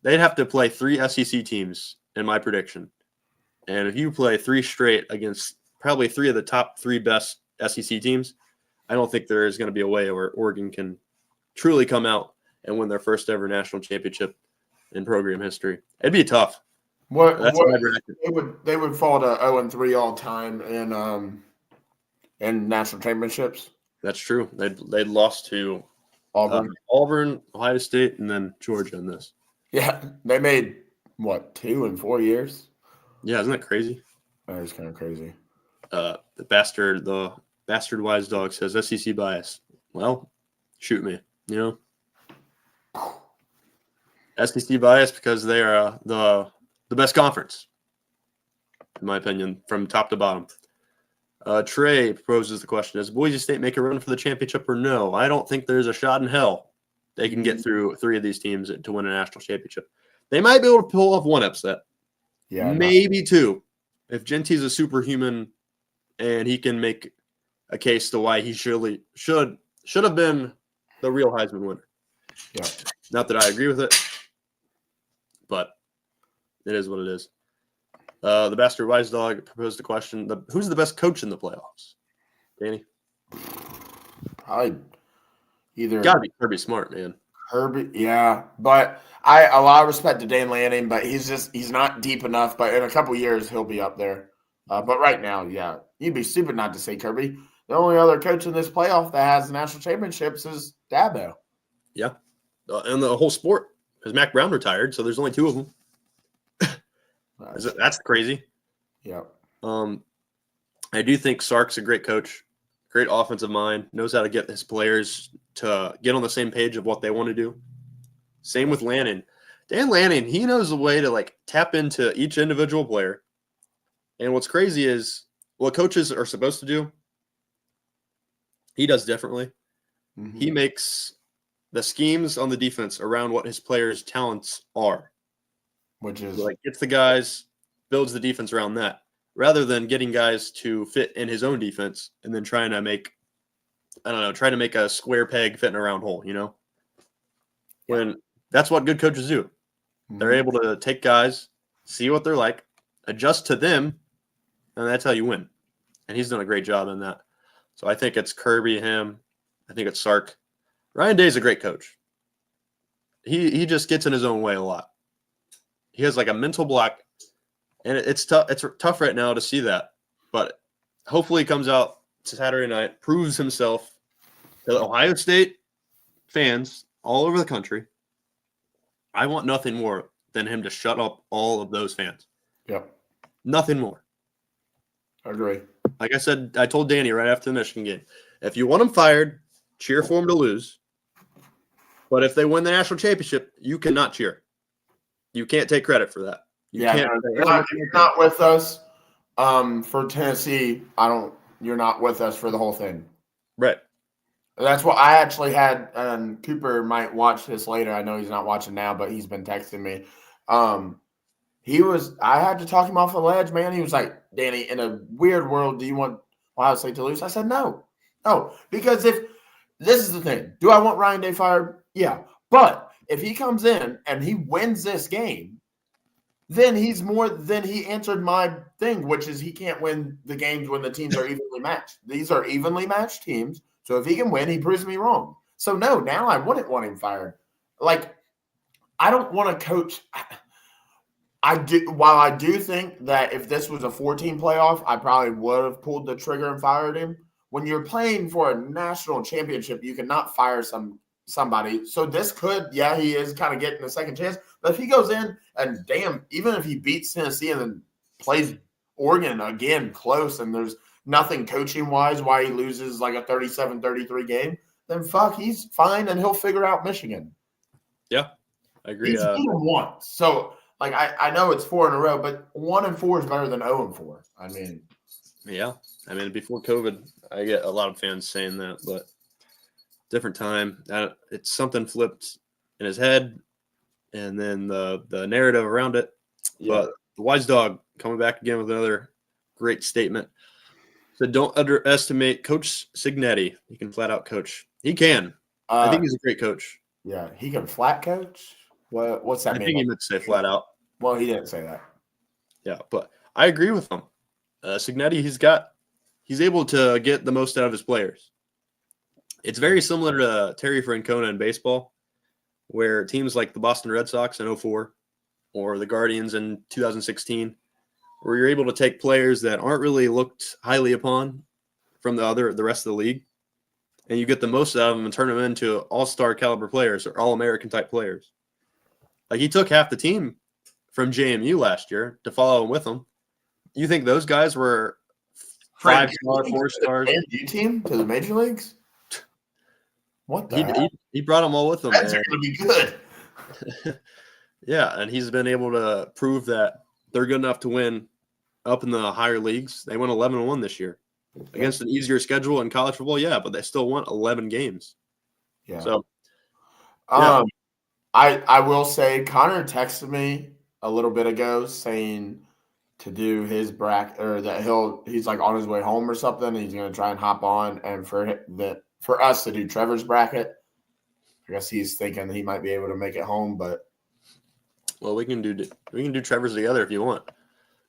they'd have to play 3 SEC teams in my prediction. And if you play 3 straight against probably 3 of the top 3 best SEC teams, I don't think there is going to be a way where Oregon can truly come out and win their first ever national championship in program history. It'd be tough. That's what I reckon. They would fall to 0-3 all time in national championships. That's true. They'd lost to Auburn. Ohio State, and then Georgia in this. Yeah, they made 2 in 4 years. Yeah, isn't that crazy? That is kind of crazy. The bastard wise dog says SEC bias. Well, shoot me. SEC bias because they are the best conference, in my opinion, from top to bottom. Trey proposes the question: does Boise State make a run for the championship or no? I don't think there's a shot in hell they can get through 3 of these teams to win a national championship. They might be able to pull off 1 upset. Yeah, maybe 2. If Genty's a superhuman and he can make a case to why he should have been the real Heisman winner. Yeah. Not that I agree with it, but it is what it is. The bastard wise dog proposed a question: who's the best coach in the playoffs? Danny? Probably either Gotta be Kirby Smart, man. Kirby, yeah, but a lot of respect to Dan Lanning, but he's not deep enough. But in a couple years, he'll be up there. But right now, yeah, you'd be stupid not to say Kirby. The only other coach in this playoff that has national championships is Dabo. Yeah, and the whole sport, because Mac Brown retired, so there's only 2 of them. That's crazy. Yeah. I do think Sark's a great coach, great offensive mind, knows how to get his players to get on the same page of what they want to do. Same with Lanning. Dan Lanning, he knows a way to tap into each individual player. And what's crazy is what coaches are supposed to do, he does differently. Mm-hmm. He makes the schemes on the defense around what his players' talents are. Which is gets the guys, builds the defense around that, rather than getting guys to fit in his own defense and then trying to make a square peg fit in a round hole, When that's what good coaches do. Mm-hmm. They're able to take guys, see what they're like, adjust to them, and that's how you win. And he's done a great job in that. So I think it's Kirby, him. I think it's Sark. Ryan Day's a great coach. He just gets in his own way a lot. He has a mental block, and it's tough. It's tough right now to see that, but hopefully he comes out Saturday night, proves himself to the Ohio State fans all over the country. I want nothing more than him to shut up all of those fans. Yep. Nothing more. I agree. Like I said, I told Danny right after the Michigan game, if you want him fired, cheer for him to lose. But if they win the national championship, you cannot cheer. You can't take credit for that. You're not with us for Tennessee. You're not with us for the whole thing. Right. That's what I actually had. Cooper might watch this later. I know he's not watching now, but he's been texting me. I had to talk him off the ledge, man. He was like, Danny, in a weird world, do you want Ohio State to lose? I said, no. No, because this is the thing. Do I want Ryan Day fired? Yeah. But if he comes in and he wins this game, then he answered my thing, which is he can't win the games when the teams are evenly matched. These are evenly matched teams. So if he can win, he proves me wrong. So no, now I wouldn't want him fired. I don't want to coach. While I do think that if this was a 14 playoff, I probably would have pulled the trigger and fired him. When you're playing for a national championship, you cannot fire somebody. So this could, he is kind of getting a second chance. But if he goes in and even if he beats Tennessee and then plays Oregon again close and there's nothing coaching-wise why he loses a 37-33 game, then he's fine and he'll figure out Michigan. Yeah. I agree. He's beaten them once. So, like, I know it's 4 in a row, but 1-4 is better than 0-4. I mean, yeah. I mean, before COVID, I get a lot of fans saying that, but different time. It's something flipped in his head, and then the narrative around it. yeah. But the Wise Dog coming back again with another great statement. Said, don't underestimate Coach Cignetti. He can flat out coach. He can. I think he's a great coach. Yeah, he can flat coach. What's that I mean? think he meant to say flat out. Well, he didn't say that. Yeah, but I agree with him. Cignetti, he's able to get the most out of his players. It's very similar to Terry Francona in baseball, where teams like the Boston Red Sox in 2004 or the Guardians in 2016, where you're able to take players that aren't really looked highly upon from the rest of the league, and you get the most out of them and turn them into all-star caliber players or all-American type players. Like he took half the team from JMU last year to follow him with him. You think those guys were 5-star, 4 stars? JMU team to the major leagues? What the heck? He brought them all with him. That's going to be good. Yeah, and he's been able to prove that they're good enough to win up in the higher leagues. They won 11-1 this year against an easier schedule in college football. Yeah, but they still won 11 games. Yeah. So, I will say Connor texted me a little bit ago saying to do his bracket, or that he's like on his way home or something. And he's going to try and hop on, and for us to do Trevor's bracket. I guess he's thinking he might be able to make it home, but well, we can do Trevor's together if you want.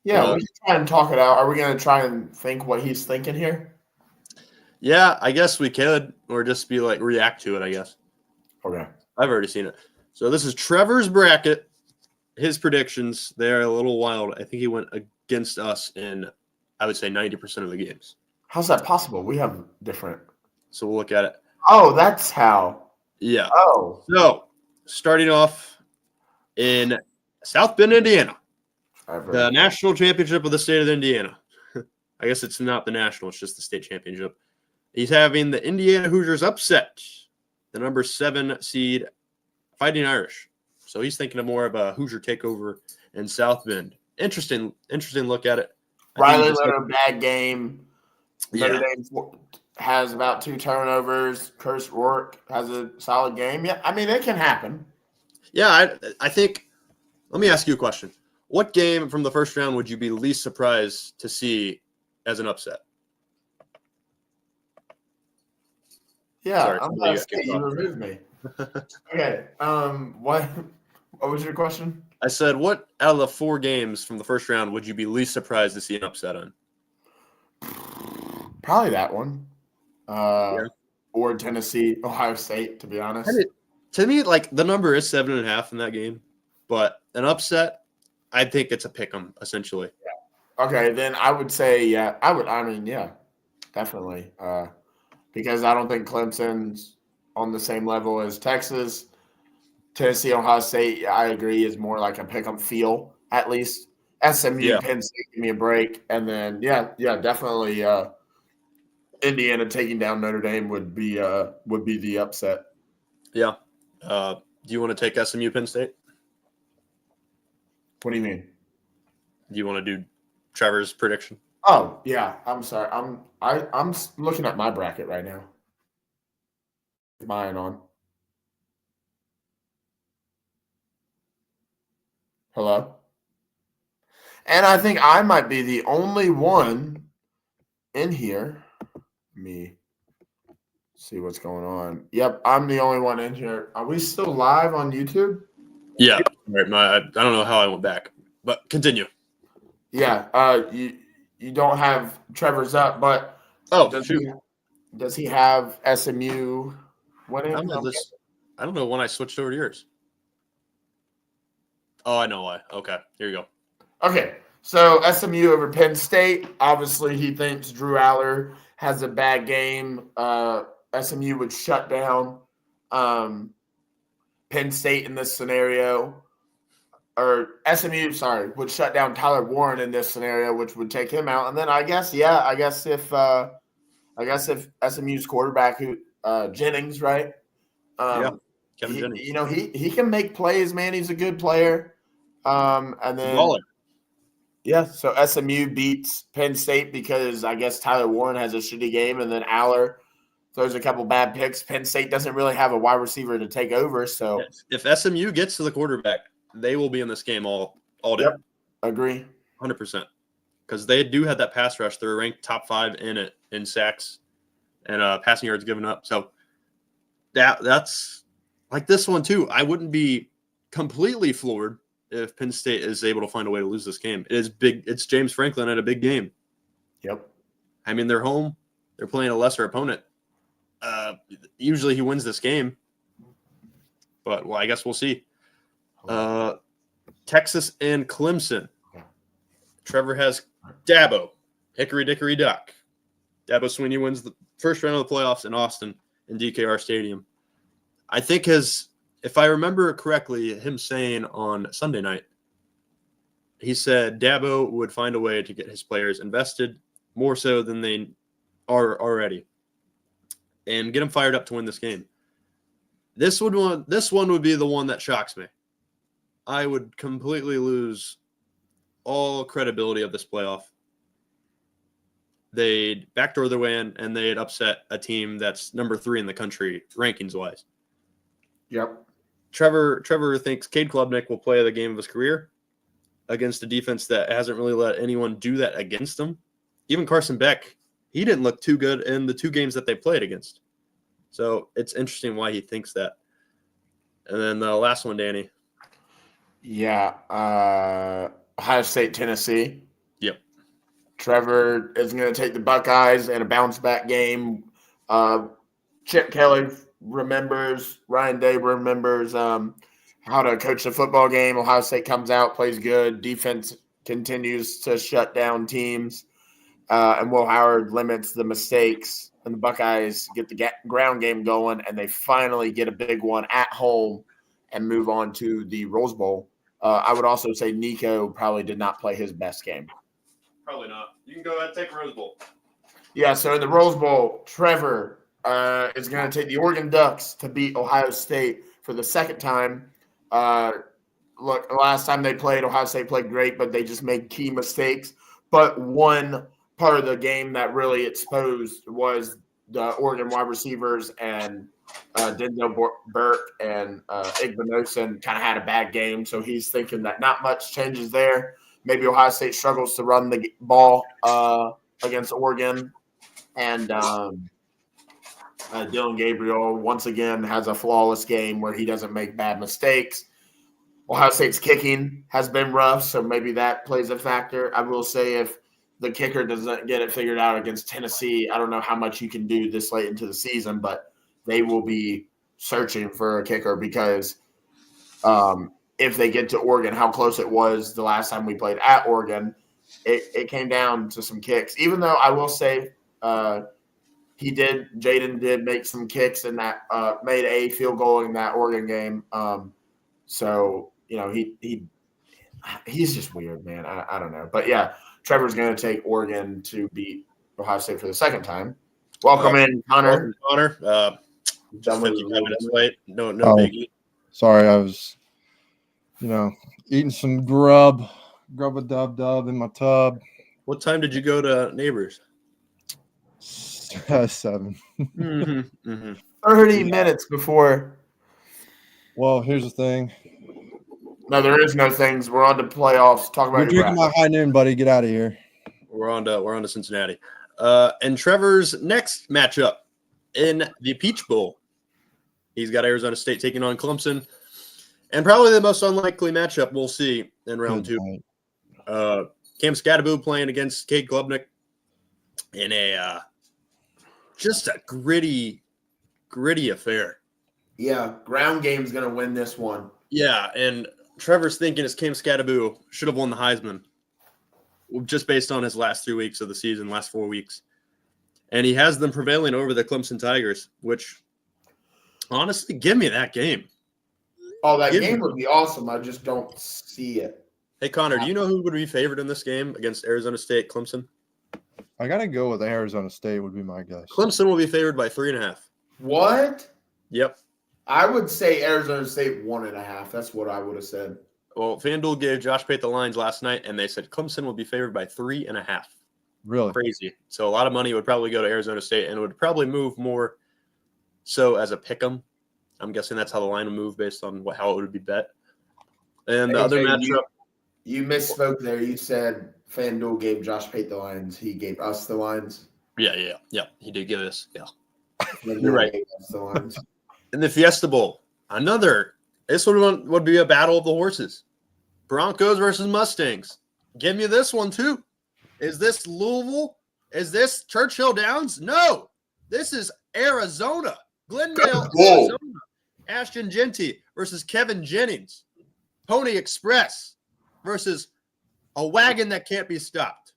Yeah, we can try and talk it out. Are we going to try and think what he's thinking here? Yeah, I guess we could, or just be like react to it. I guess. Okay. I've already seen it. So this is Trevor's bracket. His predictions, they're a little wild. I think he went against us in, I would say, 90% of the games. How's that possible? We have different. So we'll look at it. Oh, that's how. Yeah. Oh. So starting off in South Bend, Indiana, the national championship of the state of Indiana. I guess it's not the national, it's just the state championship. He's having the Indiana Hoosiers upset the number 7 seed Fighting Irish. So he's thinking of more of a Hoosier takeover in South Bend. Interesting look at it. Riley Leonard, bad game. Yeah. Notre Dame has about 2 turnovers. Curtis Rourke has a solid game. Yeah, I mean, it can happen. Yeah, I think – let me ask you a question. What game from the first round would you be least surprised to see as an upset? Yeah, Sorry, I'm not saying you removed me. Okay. What was your question? I said, what out of the 4 games from the first round would you be least surprised to see an upset on? Probably that one. Or Tennessee, Ohio State, to be honest. To me, like the number is 7.5 in that game, but an upset, I think it's a pick 'em essentially. Yeah. Okay, then I would say, yeah, definitely. Because I don't think Clemson's on the same level as Texas. Tennessee, Ohio State, I agree, is more like a pick 'em feel, at least. SMU, Penn State, give me a break. And then, definitely Indiana taking down Notre Dame would be the upset. Yeah. Do you want to take SMU Penn State? What do you mean? Do you want to do Trevor's prediction? Oh, yeah. I'm sorry. I'm looking at my bracket right now. Mine on. Hello? And I think I might be the only one in here. Let me see what's going on. Yep, I'm the only one in here. Are we still live on YouTube? Yeah. Right. I don't know how I went back, but continue. Yeah. You don't have Trevor's up, but does he have SMU winning? I don't know when I switched over to yours. Oh, I know why. Okay, here you go. Okay, so SMU over Penn State. Obviously, he thinks Drew Aller has a bad game. SMU would shut down Penn State in this scenario. Or SMU, would shut down Tyler Warren in this scenario, which would take him out. And then I guess if SMU's quarterback, Jennings, right? Kevin Jennings. He can make plays, man. He's a good player. And then Baller. yeah, so SMU beats Penn State because I guess Tyler Warren has a shitty game, and then Aller throws a couple bad picks. Penn State doesn't really have a wide receiver to take over, so If SMU gets to the quarterback, they will be in this game all day. Yep. Agree. 100%. Because they do have that pass rush. They're ranked top 5 in sacks and passing yards given up. So that's like this one too. I wouldn't be completely floored if Penn State is able to find a way to lose this game. It is big. It's James Franklin at a big game. Yep. I mean, they're home. They're playing a lesser opponent. Usually he wins this game. But, well, I guess we'll see. Texas and Clemson. Trevor has Dabo. Hickory dickory dock. Dabo Swinney wins the first round of the playoffs in Austin in DKR Stadium. I think if I remember correctly, him saying on Sunday night, he said Dabo would find a way to get his players invested more so than they are already and get them fired up to win this game. This one would be the one that shocks me. I would completely lose all credibility of this playoff. They'd backdoor their way in, and they'd upset a team that's number 3 in the country, rankings-wise. Yep. Trevor thinks Cade Klubnik will play the game of his career against a defense that hasn't really let anyone do that against them. Even Carson Beck, he didn't look too good in the 2 games that they played against. So it's interesting why he thinks that. And then the last one, Danny. Yeah. Ohio State, Tennessee. Yep. Trevor is going to take the Buckeyes in a bounce-back game. Chip Kelly remembers, Ryan Day remembers how to coach a football game. Ohio State comes out, plays good. Defense continues to shut down teams. And Will Howard limits the mistakes. And the Buckeyes get the ground game going, and they finally get a big one at home and move on to the Rose Bowl. I would also say Nico probably did not play his best game. Probably not. You can go ahead and take Rose Bowl. Yeah, so in the Rose Bowl, Trevor is going to take the Oregon Ducks to beat Ohio State for the second time. Look, the last time they played, Ohio State played great, but they just made key mistakes. But one part of the game that really exposed was the Oregon wide receivers, and Denzel Burke and Igbinosun kind of had a bad game. So he's thinking that not much changes there. Maybe Ohio State struggles to run the ball against Oregon. And Dylan Gabriel, once again, has a flawless game where he doesn't make bad mistakes. Ohio State's kicking has been rough, so maybe that plays a factor. I will say if the kicker doesn't get it figured out against Tennessee, I don't know how much you can do this late into the season, but they will be searching for a kicker because if they get to Oregon, how close it was the last time we played at Oregon, it came down to some kicks. Even though I will say Jaden did make some kicks in that made a field goal in that Oregon game. So, he's just weird, man. I don't know. But, yeah, Trevor's going to take Oregon to beat Ohio State for the second time. Welcome in, Connor. Welcome, Connor. Just 55 minutes late. No biggie. Sorry, I was, eating some grub a dub in my tub. What time did you go to Neighbors? 7. 30 minutes before. Well, here's the thing. No, there is no things. We're on to playoffs. Talk about You're drinking my high noon, buddy. Get out of here. We're on to Cincinnati. And Trevor's next matchup in the Peach Bowl. He's got Arizona State taking on Clemson. And probably the most unlikely matchup we'll see in round 2. Cam Scattaboo playing against Cade Klubnik in a just a gritty affair. Yeah, ground game's going to win this one. Yeah, and Trevor's thinking is Cam Scattaboo should have won the Heisman just based on his last 3 weeks of the season, last 4 weeks. And he has them prevailing over the Clemson Tigers, which honestly, give me that game. Oh, that game would be awesome. I just don't see it. Hey, Connor, do you know who would be favored in this game against Arizona State, Clemson? I got to go with Arizona State would be my guess. Clemson will be favored by 3.5. What? Yep. I would say Arizona State 1.5. That's what I would have said. Well, FanDuel gave Josh Pate the lines last night, and they said Clemson will be favored by 3.5. Really? Crazy. So a lot of money would probably go to Arizona State, and it would probably move more so as a pick 'em. I'm guessing that's how the line will move based on how it would be bet. And the other matchup. You misspoke there. You said FanDuel gave Josh Pate the lines. He gave us the lines. Yeah. He did give us. Yeah. You're right. Gave us the lines. In the Fiesta Bowl, this would be a battle of the horses. Broncos versus Mustangs. Give me this one too. Is this Louisville? Is this Churchill Downs? No. This is Arizona. Glendale, Arizona. Ashton Genty versus Kevin Jennings. Pony Express versus a wagon that can't be stopped.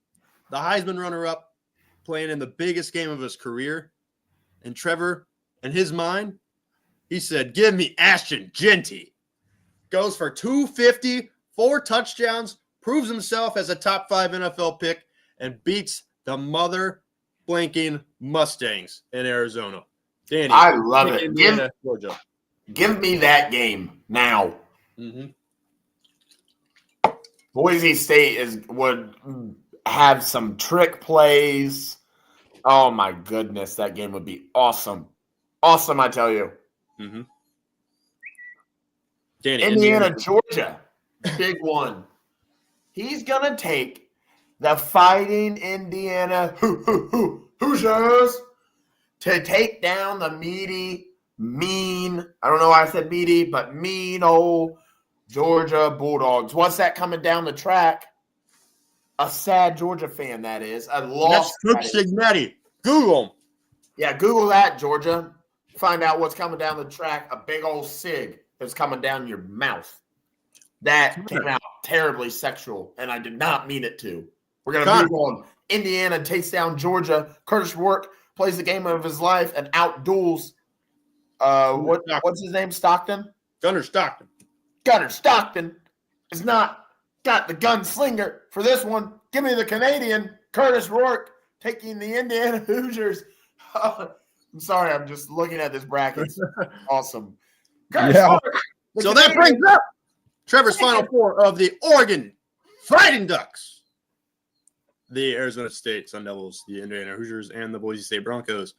The Heisman runner-up playing in the biggest game of his career. And Trevor, in his mind, he said, give me Ashton Genty. Goes for 250, 4 touchdowns, proves himself as a top 5 NFL pick, and beats the mother blanking Mustangs in Arizona. Danny, I love it. Indiana, Georgia. Give me that game now. Mm-hmm. Boise State would have some trick plays. Oh my goodness, that game would be awesome. Awesome, I tell you. Mm-hmm. Danny, Indiana, Georgia, big one. He's gonna take the Fighting Indiana Hoosiers to take down the mean. I don't know why I said meaty, but mean old Georgia Bulldogs. What's that coming down the track? A sad Georgia fan, that is. A lost. That's Coach Signetti. Google him. Yeah, Google that, Georgia. Find out what's coming down the track. A big old sig that's coming down your mouth. That came out terribly sexual, and I did not mean it to. We're going to move on. Indiana takes down Georgia. Curtis Rourke plays the game of his life and outduels what's his name? Stockton? Gunner Stockton. Gunner Stockton is not got the gunslinger for this one. Give me the Canadian, Curtis Rourke, taking the Indiana Hoosiers. I'm sorry, I'm just looking at this bracket. It's awesome. Curtis Rourke, so that brings up Trevor's Final Four of the Oregon Fighting Ducks, the Arizona State Sun Devils, the Indiana Hoosiers, and the Boise State Broncos.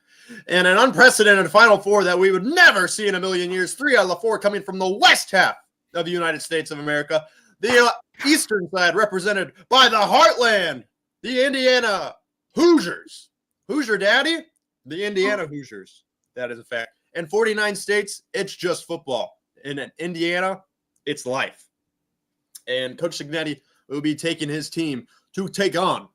And an unprecedented Final Four that we would never see in a million years. 3 out of the 4 coming from the west half of the United States of America. The eastern side represented by the Heartland, the Indiana Hoosiers. Hoosier Daddy, the Indiana Hoosiers. That is a fact. And 49 states, it's just football. In Indiana, it's life. And Coach Signetti will be taking his team to take on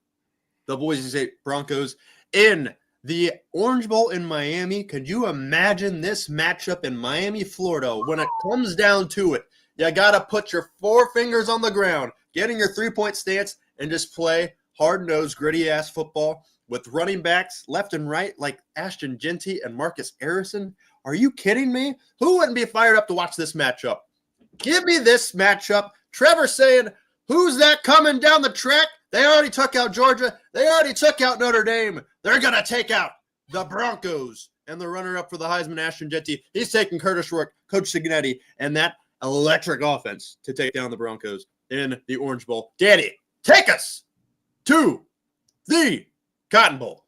the Boise State Broncos in the Orange Bowl in Miami. Could you imagine this matchup in Miami, Florida? When it comes down to it, you got to put your 4 fingers on the ground, get in your 3-point stance, and just play hard-nosed, gritty-ass football with running backs left and right like Ashton Genty and Marcus Harrison. Are you kidding me? Who wouldn't be fired up to watch this matchup? Give me this matchup. Trevor saying, who's that coming down the track? They already took out Georgia. They already took out Notre Dame. They're going to take out the Broncos. And the runner-up for the Heisman, Ashton Genty, he's taking Curtis Rourke, Coach Signetti, and that electric offense to take down the Broncos in the Orange Bowl. Danny, take us to the Cotton Bowl.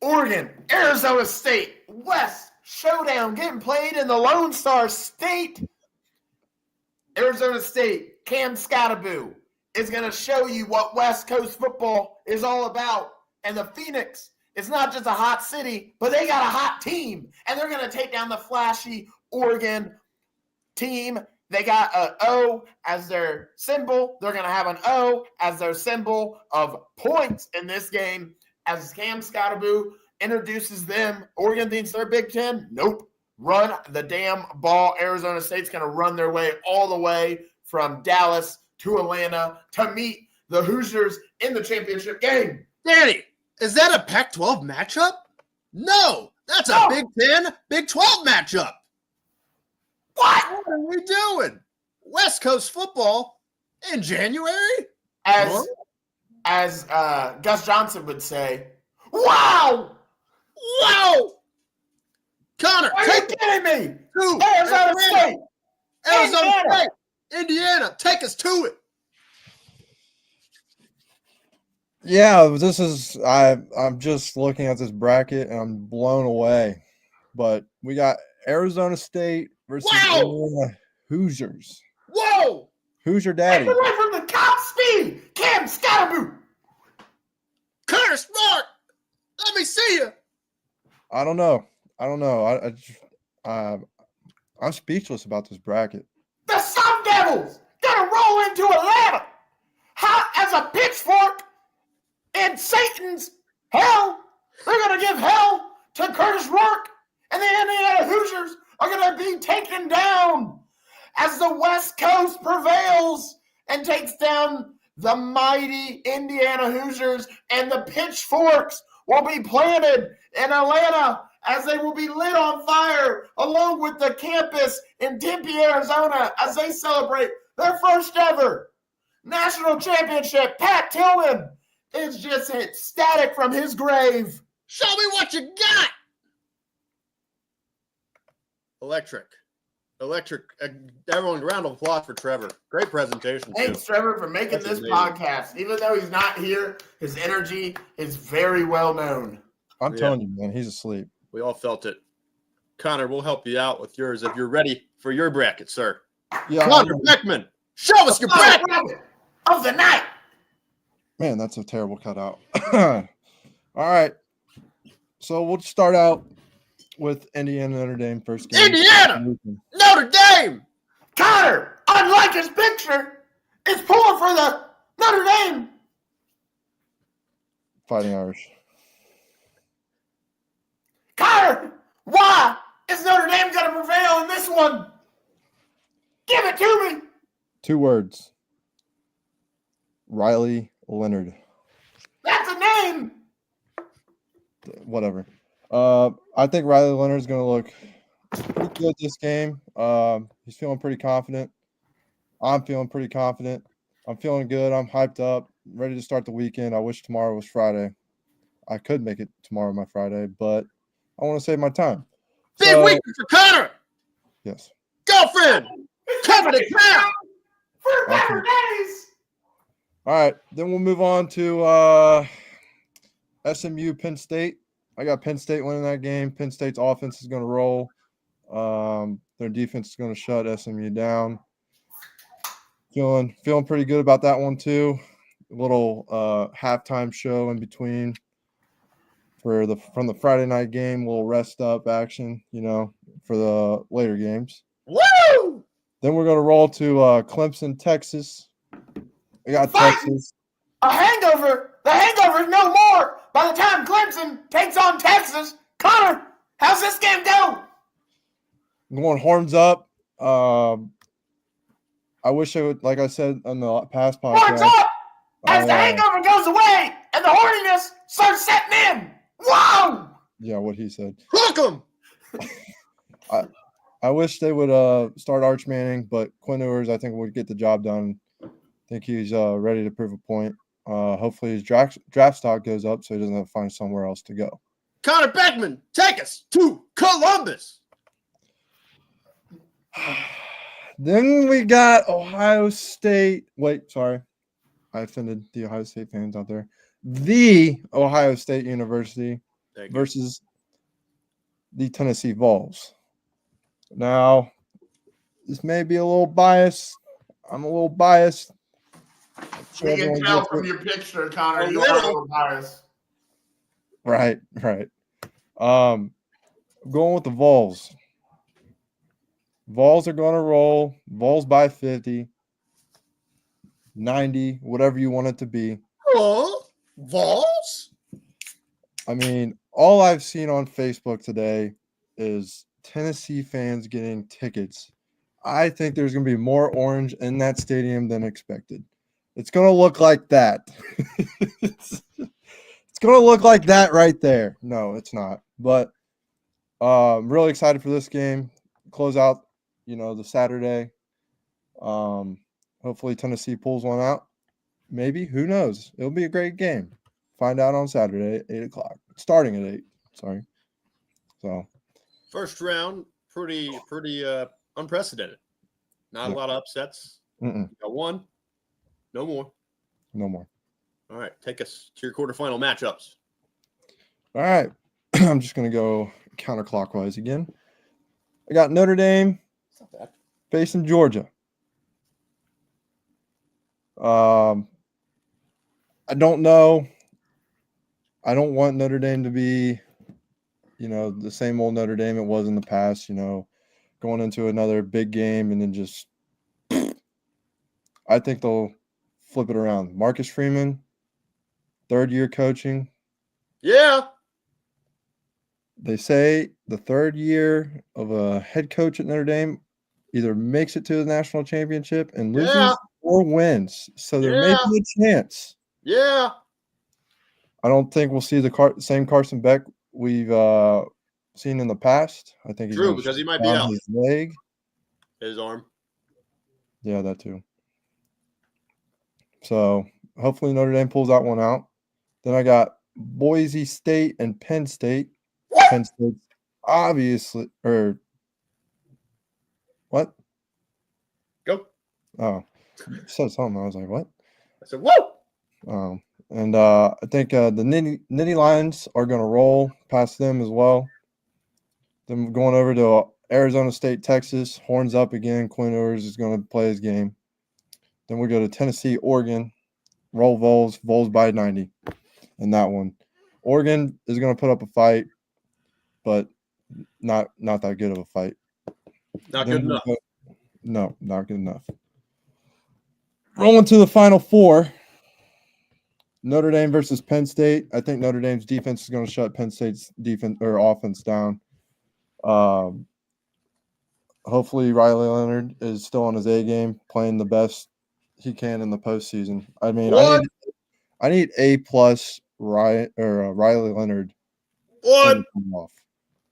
Oregon, Arizona State, West Showdown getting played in the Lone Star State. Arizona State, Cam Scottaboo is going to show you what West Coast football is all about. And the Phoenix is not just a hot city, but they got a hot team. And they're going to take down the flashy Oregon team. They got an O as their symbol. They're going to have an O as their symbol of points in this game. As Cam Scottaboo introduces them, Oregon thinks they're Big Ten. Nope. Run the damn ball. Arizona State's going to run their way all the way from Dallas to Atlanta to meet the Hoosiers in the championship game. Danny, is that a Pac-12 matchup? No, that's a Big Ten, Big 12 matchup. What are we doing? West Coast football in January? As Gus Johnson would say, wow! Wow! Connor, Are you take it kidding me? to Arizona State. Arizona Indiana. State. Indiana, take us to it. Yeah, I'm just looking at this bracket and I'm blown away. But we got Arizona State versus Wow. Indiana Hoosiers. Whoa! Who's your Take daddy? away from the top speed, Cam Scottaboo. Connor Smart, let me see you. I don't know. I'm speechless about this bracket. The Sun Devils gonna roll into Atlanta hot as a pitchfork in Satan's hell. They're gonna give hell to Curtis Rourke, and the Indiana Hoosiers are gonna be taken down as the West Coast prevails and takes down the mighty Indiana Hoosiers, and the pitchforks will be planted in Atlanta as they will be lit on fire along with the campus in Tempe, Arizona, as they celebrate their first ever national championship. Pat Tillman is just ecstatic from his grave. Show me what you got. Electric. Everyone, round of applause for Trevor. Great presentation. Thanks, Trevor, for making That's this amazing. podcast. Even though he's not here, his energy is very well known. I'm Yeah. telling you, man, he's asleep. We all felt it. Connor, we'll help you out with yours if you're ready for your bracket, sir. Yeah, Connor Beckman, show us your bracket. Bracket of the night. man, that's a terrible cutout. All right, so we'll start out with Indiana Notre Dame first game. Indiana! Notre Dame. Connor, unlike his picture, is pulling for the Notre Dame. Fighting Irish. Connor, why is Notre Dame going to prevail in this one? Give it to me. 2 words. Riley Leonard. That's a name. Whatever. I think Riley Leonard's going to look pretty good this game. He's feeling pretty confident. I'm feeling pretty confident. I'm feeling good. I'm hyped up, ready to start the weekend. I wish tomorrow was Friday. I could make it tomorrow my Friday, but I want to save my time. Big So, weekend for Connor. yes. Girlfriend. Cover the crown. For better days. All right. Then we'll move on to SMU Penn State. I got Penn State winning that game. Penn State's offense is going to roll. Their defense is going to shut SMU down. Feeling pretty good about that one too. A little halftime show in between from the Friday night game, a little rest up action, for the later games. Woo! Then we're going to roll to Clemson, Texas. We got Fight! Texas. A hangover. The hangover is no more by the time Clemson takes on Texas. Connor, how's this game go? I'm going horns up. I wish I would, like I said on the past Horns podcast. up as the hangover goes away and the horniness starts setting in. Whoa! Yeah, what he said. Hook 'em. I wish they would start Arch Manning, but Quinn Ewers, I think, would get the job done. I think he's ready to prove a point. Hopefully his draft stock goes up so he doesn't have to find somewhere else to go. Connor Beckman, take us to Columbus. Then we got Ohio State. Wait, sorry. I offended the Ohio State fans out there. The Ohio State University Thank you. versus the Tennessee Vols. Now, this may be a little biased. I'm a little biased. We can tell from your picture, Connor, A you are a little. little biased. Right. Going with the Vols. Vols are going to roll. Vols by 50, 90, whatever you want it to be. Oh, Vols? I mean, all I've seen on Facebook today is Tennessee fans getting tickets. I think there's going to be more orange in that stadium than expected. It's going to look like that. It's going to look like that right there. No, it's not. But I'm really excited for this game. Close out, the Saturday. Hopefully Tennessee pulls one out. Maybe. Who knows? It'll be a great game. Find out on Saturday at 8 o'clock. Starting at 8. Sorry. So, First round, pretty unprecedented. Not a lot of upsets. Mm-mm. Got one. No more. No more. All right, take us to your quarterfinal matchups. All right. I'm just going to go counterclockwise again. I got Notre Dame It's not bad. facing Georgia. I don't know. I don't want Notre Dame to be, the same old Notre Dame it was in the past, going into another big game and then just I think they'll flip it around. Marcus Freeman, third year coaching. Yeah. They say the third year of a head coach at Notre Dame either makes it to the national championship and loses Yeah. or wins. So there may Yeah. be a chance. Yeah. I don't think we'll see the same Carson Beck we've seen in the past. I think he's True, gonna because he shut might be down out. his leg. His arm. Yeah, that too. So hopefully Notre Dame pulls that one out. Then I got Boise State and Penn State. Penn State, obviously, or what? Go. Oh, you said something. I was like, what? I said, whoa. And I think the Nittany Lions are going to roll past them as well. Then going over to Arizona State, Texas, horns up again. Quinn Ewers is going to play his game. Then we go to Tennessee, Oregon, roll Vols by 90 in that one. Oregon is going to put up a fight, but not that good of a fight. Not Then good enough. No, not good enough. Rolling to the Final Four. Notre Dame versus Penn State. I think Notre Dame's defense is going to shut Penn State's defense or offense down. Hopefully Riley Leonard is still on his A game, playing the best he can in the postseason. I mean, What? I need A+ Riley Leonard What? to come off.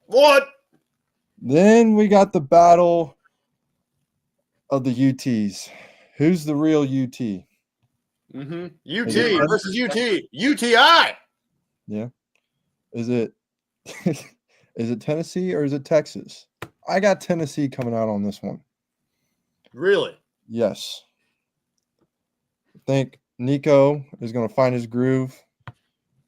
What? Then we got the battle of the UTs. Who's the real UT? Mm-hmm. Is UT it- versus UT. UTI. Yeah. Is it is it Tennessee or is it Texas? I got Tennessee coming out on this one. Really? Yes. I think Nico is going to find his groove.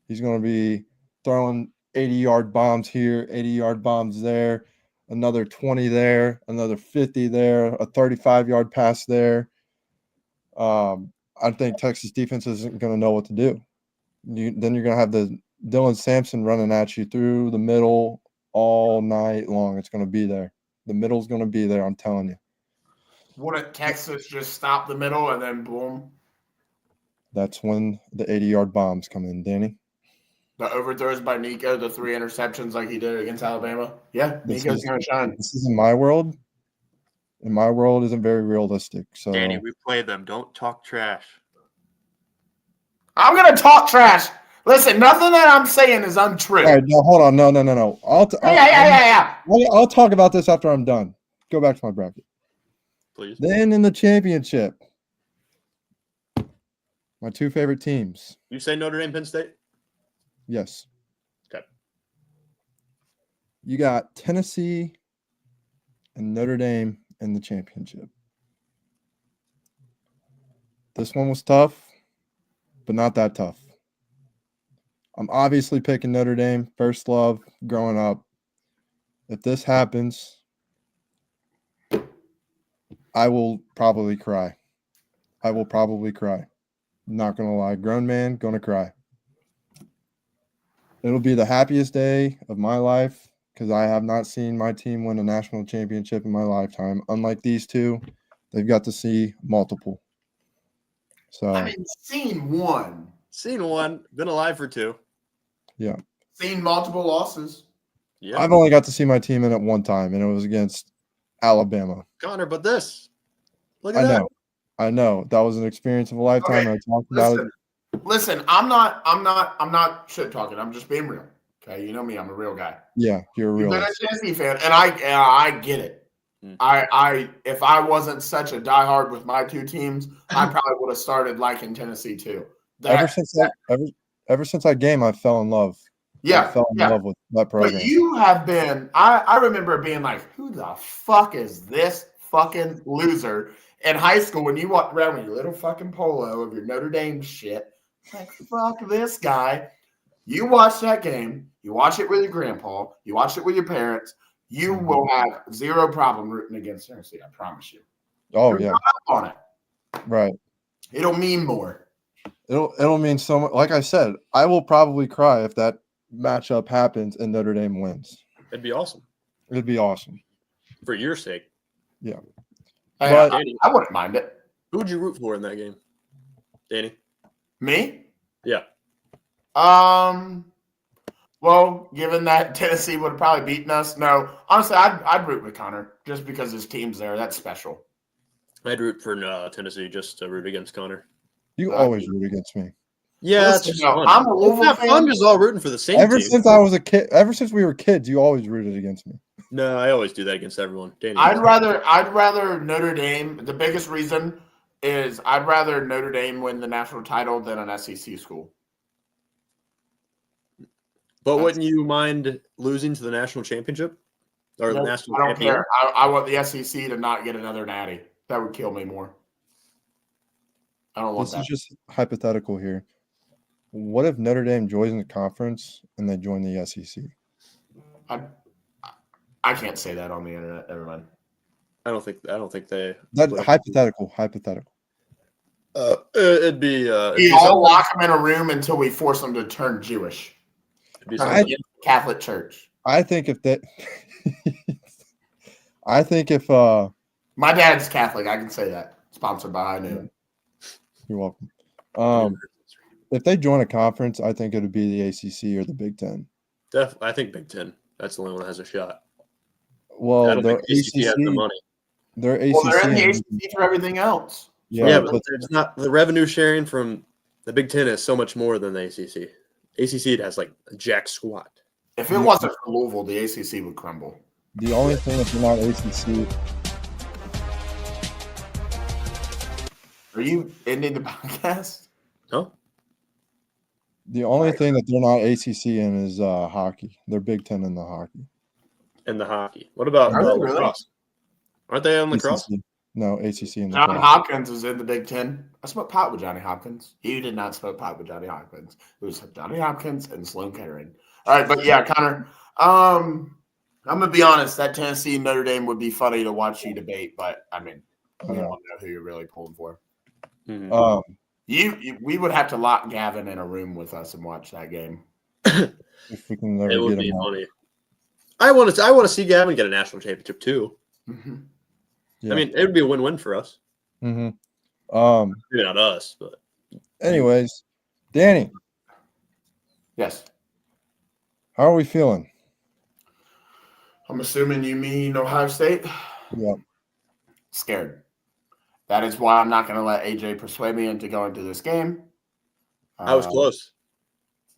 He's going to be throwing 80-yard bombs here, 80-yard bombs there, another 20 there, another 50 there, a 35-yard pass there. I think Texas defense isn't going to know what to do. Then you're going to have the Dylan Sampson running at you through the middle all night long. It's going to be there. The middle's going to be there, I'm telling you. Wouldn't Texas just stop the middle and then boom? That's when the 80-yard bombs come in, Danny. The overthrows by Nico, the 3 interceptions like he did against Alabama. Yeah, Nico's going to shine. This is in my world. And my world isn't very realistic. So Danny, we play them. Don't talk trash. I'm going to talk trash. Listen, nothing that I'm saying is untrue. all right, no, hold on. No. Yeah. I'll talk about this after I'm done. Go back to my bracket. Please. Then in the championship, my 2 favorite teams. You say Notre Dame, Penn State? Yes. Okay. You got Tennessee and Notre Dame in the championship. This one was tough, but not that tough. I'm obviously picking Notre Dame, first love, growing up. If this happens, I will probably cry. Not going to lie. Grown man, going to cry. It'll be the happiest day of my life because I have not seen my team win a national championship in my lifetime. Unlike these two, they've got to see multiple. So, I mean, seen one. Seen one. Been alive for 2. yeah. Seen multiple losses. Yeah. I've only got to see my team in it one time, and it was against Alabama. Connor, but this. Look at that. I know. That was an experience of a lifetime. Okay, I talked about it. Listen, I'm not shit talking. I'm just being real. Okay, you know me, I'm a real guy. Yeah, you're a You've been realist. a Tennessee fan, and I get it. I if I wasn't such a diehard with my 2 teams, I probably would have started liking Tennessee too. Ever since that game, I fell in love Yeah, fell in yeah. love with that program. But you have been, I remember being like, who the fuck is this fucking loser in high school when you walked around with your little fucking polo of your Notre Dame shit? Like, fuck this guy. You watch that game, you watch it with your grandpa, you watch it with your parents, you will have zero problem rooting against Tennessee, I promise you. Oh You're yeah, not on it. right. It'll mean more. It'll mean so much. Like I said, I will probably cry if that matchup happens and Notre Dame wins. It'd be awesome It'd be awesome. for your sake. Hey, But- I wouldn't mind it. Who would you root for in that game, Danny? Me? Yeah. Well, given that Tennessee would have probably beaten us, no. Honestly, I'd root with Connor just because his team's there. That's special. I'd root for Tennessee just to root against Connor. You always root against me. Yeah, Listen, it's just no, fun. I'm a It's Louisville not fan. fun just all rooting for the same Ever team. since I was a kid, ever since we were kids, you always rooted against me. No, I always do that against everyone. Danny, I'd rather Notre Dame. The biggest reason is I'd rather Notre Dame win the national title than an SEC school. but wouldn't you mind losing to the national championship or the Nope, national I don't champion? care. I want the SEC to not get another natty. That would kill me more. I don't want This that. is just hypothetical here. What if Notre Dame joins the conference and they join the SEC? I can't say that on the internet. Never mind. I don't think they. That would- hypothetical. It'd be. It'd We be all something- lock them in a room until we force them to turn Jewish. it'd be Turn something- against the Catholic Church. I think if that, I think if My dad's Catholic. I can say that. Sponsored by High Noon. you're welcome. If they join a conference, I think it would be the ACC or the Big Ten. I think Big Ten. That's the only one that has a shot. I Well, don't their think ACC has the ACC, money. their ACC, Well, they're in the and- ACC for everything else. Yeah, but but it's not the revenue sharing from the Big Ten is so much more than the ACC. ACC has like a jack squat. If it wasn't for Louisville, the ACC would crumble. the only thing that's not ACC, Are you ending the podcast? No, the only thing that they're not ACC in is hockey. They're Big Ten in the hockey. and the hockey. What about Are they really? lacrosse? Aren't they on lacrosse? ACC. No, ACC in the John lacrosse. Hopkins is in the Big Ten. I smoked pot with Johnny Hopkins. You did not smoke pot with Johnny Hopkins. It was Johnny Hopkins and Sloan Kettering. All right, but yeah, Connor. I'm gonna be honest. That Tennessee Notre Dame would be funny to watch you debate, but I mean, we Yeah. don't know who you're really pulling for. Mhm. We would have to lock Gavin in a room with us and watch that game. If we can ever It would get be them out. funny. I want to see Gavin get a national championship too. Mhm. Yeah. I mean, it would be a win-win for us. Mm-hmm. Maybe not us, but Anyways, Danny, Yes, how are we feeling? I'm assuming you mean Ohio State. Yeah. Scared. That is why I'm not going to let AJ persuade me into going to this game. I was close.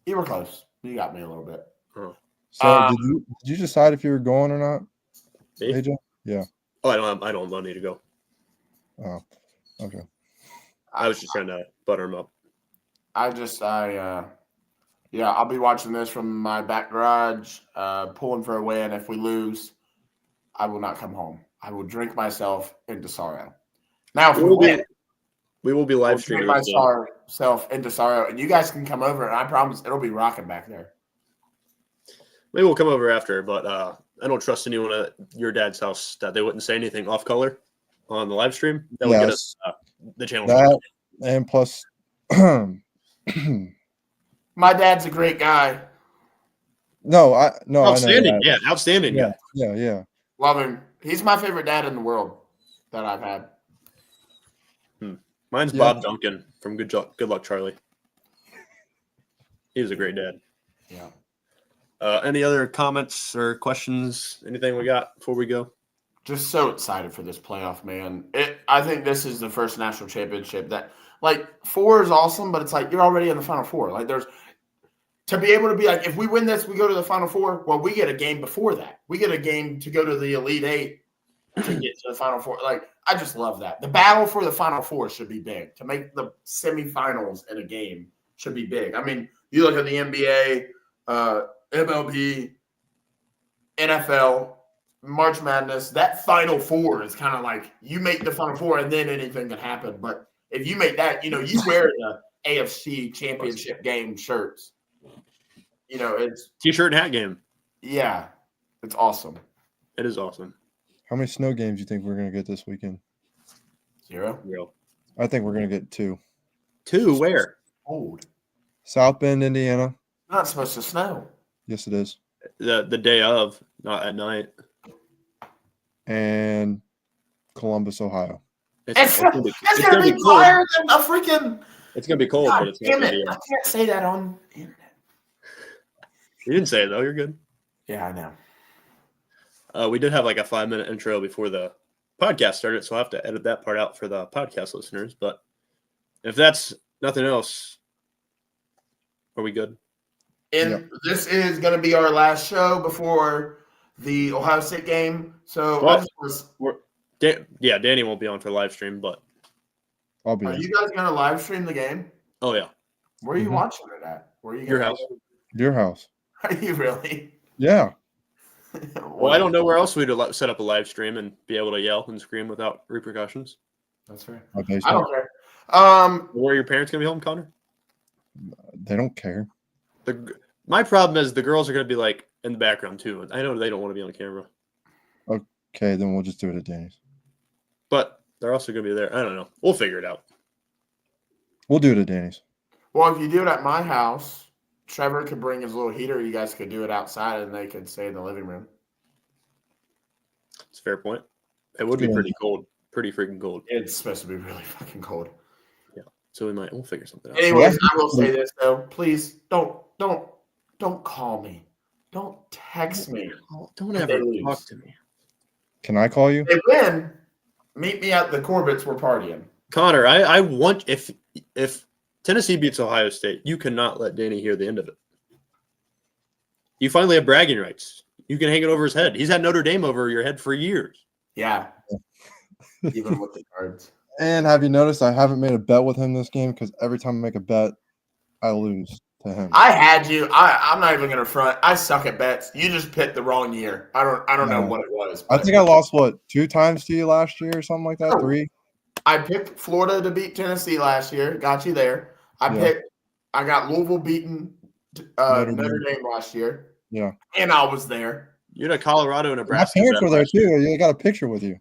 You were close. You got me a little bit. So did you decide if you were going or not, Me? AJ? Yeah. Oh, I don't need to go. Oh, okay. I was just trying to butter him up. Yeah, I'll be watching this from my back garage, pulling for a win. If we lose, I will not come home. I will drink myself into sorrow. Now, if we win, We will be I'll live drink streaming. this game. myself into sorrow, and you guys can come over, and I promise it'll be rocking back there. Maybe we'll come over after, but I don't trust anyone at your dad's house that they wouldn't say anything off color on the live stream. That would get us the channel. That and plus, My dad's a great guy. no, I know Outstanding. that. Yeah, outstanding. Yeah, yeah. Love him. He's my favorite dad in the world that I've had. Mine's Yeah. Bob Duncan from Good Luck Charlie. He was a great dad. Yeah. Any other comments or questions? Anything we got before we go? Just so excited for this playoff, man. I think this is the first national championship that, like, 4 is awesome, but it's like you're already in the Final Four. Like, there's to be able to be like, if we win this, we go to the Final Four. Well, we get a game before that. We get a game to go to the Elite Eight to get to the Final Four. Like, I just love that. The battle for the Final Four should be big. To make the semifinals in a game should be big. I mean, you look at the NBA, MLB, NFL, March Madness, that Final Four is kind of like you make the Final Four and then anything can happen. But if you make that, you wear the AFC Championship game shirts. It's T-shirt and hat game. yeah, it's awesome. It is awesome. How many snow games do you think we're going to get this weekend? 0. Real. I think we're going to get 2. 2 where? Cold. South Bend, Indiana. Not supposed to snow. Yes, it is. The day of, not at night. And Columbus, Ohio. It's gonna be cold. higher than a freaking. It's gonna be cold, God but it's not damn gonna it! be. I can't say that on the internet. You didn't say it though. You're good. Yeah, I know. We did have like a 5-minute intro before the podcast started, so I'll have to edit that part out for the podcast listeners. But if that's nothing else, are we good? And this is going to be our last show before the Ohio State game. So, Well, Danny won't be on for live stream, but I'll be are there. you guys going to live stream the game? oh yeah, Where are you Mhm. watching it at? Where are you? your gonna- house. Your house. Are you really? Yeah. Well, I don't know where else we'd set up a live stream and be able to yell and scream without repercussions. That's fair. My I basement. don't care. Where are your parents gonna be home, Connor? They don't care. My problem is the girls are gonna be like in the background too. I know they don't want to be on camera, Okay, then we'll just do it at Danny's. but they're also gonna be there. I don't know. We'll figure it out. We'll do it at Danny's. Well, if you do it at my house, Trevor could bring his little heater. You guys could do it outside, and they could stay in the living room. It's a fair point. It would be Yeah. pretty cold, pretty freaking cold. It's supposed to be really fucking cold. So we'll figure something out. Anyways, I will say this though. Please don't call me. Don't text me. Don't If ever they lose. talk to me, Can I call you? They win. Meet me at the Corbett's. We're partying. Connor. I want if Tennessee beats Ohio State, you cannot let Danny hear the end of it. You finally have bragging rights. You can hang it over his head. He's had Notre Dame over your head for years. Yeah. Even with the cards. And have you noticed I haven't made a bet with him this game because every time I make a bet, I lose to him. I had you. I'm not even gonna front. I suck at bets. You just picked the wrong year. I don't know No. what it was. I but think I lost 2 times to you last year or something like that. Oh. 3. I picked Florida to beat Tennessee last year. Got you there. Yeah. I got Louisville beating Notre Notre Dame last year. Yeah. And I was there. You had a Colorado, My Nebraska. parents bet were there last year. too. You got a picture with you.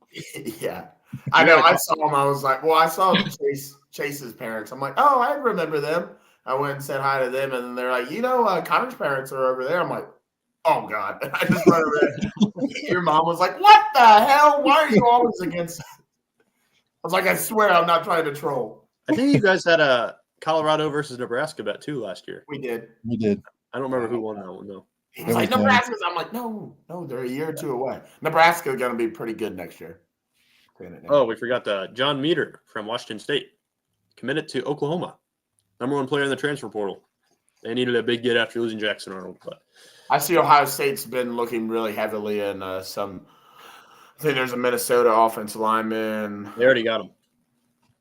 Yeah. I know. I saw them. I was like, well, I saw Chase's parents. I'm like, oh, I remember them. I went and said hi to them, and then they're like, Connor's parents are over there. I'm like, oh God. I just went over there. Your mom was like, what the hell? Why are you always against? I was like, I swear I'm not trying to troll. I think you guys had a Colorado versus Nebraska bet too last year. We did. We did. I don't remember who won that one though. He was It like, was Nebraska's. I'm like, no, they're a year or two away. Nebraska's going to be pretty good next year. Saying it now. Oh, we forgot John Meter from Washington State committed to Oklahoma. #1 player in the transfer portal. They needed a big get after losing Jackson Arnold, but I see Ohio State's been looking really heavily in some. I think there's a Minnesota offensive lineman. they already got him.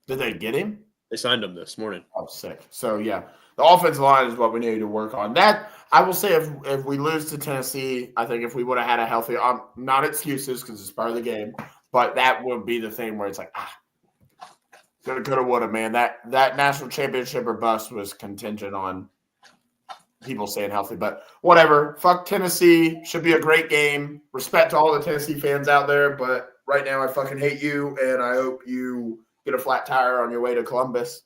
Did they get him? They signed him this morning. Oh, sick. So yeah, the offensive line is what we need to work on. That I will say, if we lose to Tennessee, I think if we would have had a healthy, not excuses because it's part of the game, but that would be the thing where it's like, coulda, woulda, man. That national championship or bust was contingent on people staying healthy. But whatever. Fuck Tennessee. Should be a great game. Respect to all the Tennessee fans out there, but right now I fucking hate you, and I hope you get a flat tire on your way to Columbus.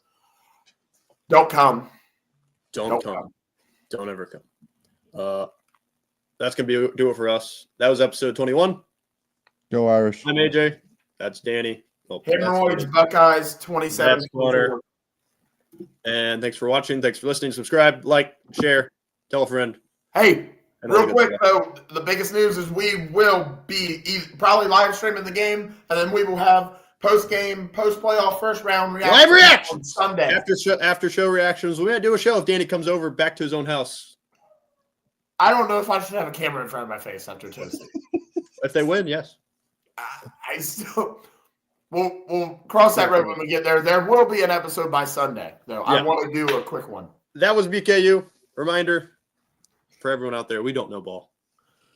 Don't come. Don't come. Don't ever come. That's gonna do it for us. That was episode 21. Go Irish. I'm AJ. That's Danny. Oh, that's Hemorrhoids, Connor. Buckeyes, 27. That's Connor. And thanks for watching. Thanks for listening. Subscribe, like, share, tell a friend. Hey, And all real the quick good though, the biggest news is we will be probably live streaming the game, and then we will have post-game, post-playoff, first round reaction Live reaction! on Sunday. After show reactions. We might do a show if Danny comes over back to his own house. I don't know if I should have a camera in front of my face after Tennessee. If they win, yes. I still. We'll cross that road when we get there. There will be an episode by Sunday, though. I Yeah. want to do a quick one. That was BKU. Reminder, for everyone out there, we don't know ball.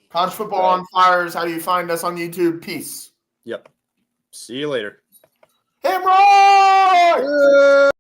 College football on fire is how you find us on YouTube. Peace. Yep. See you later. Hemorrhoids!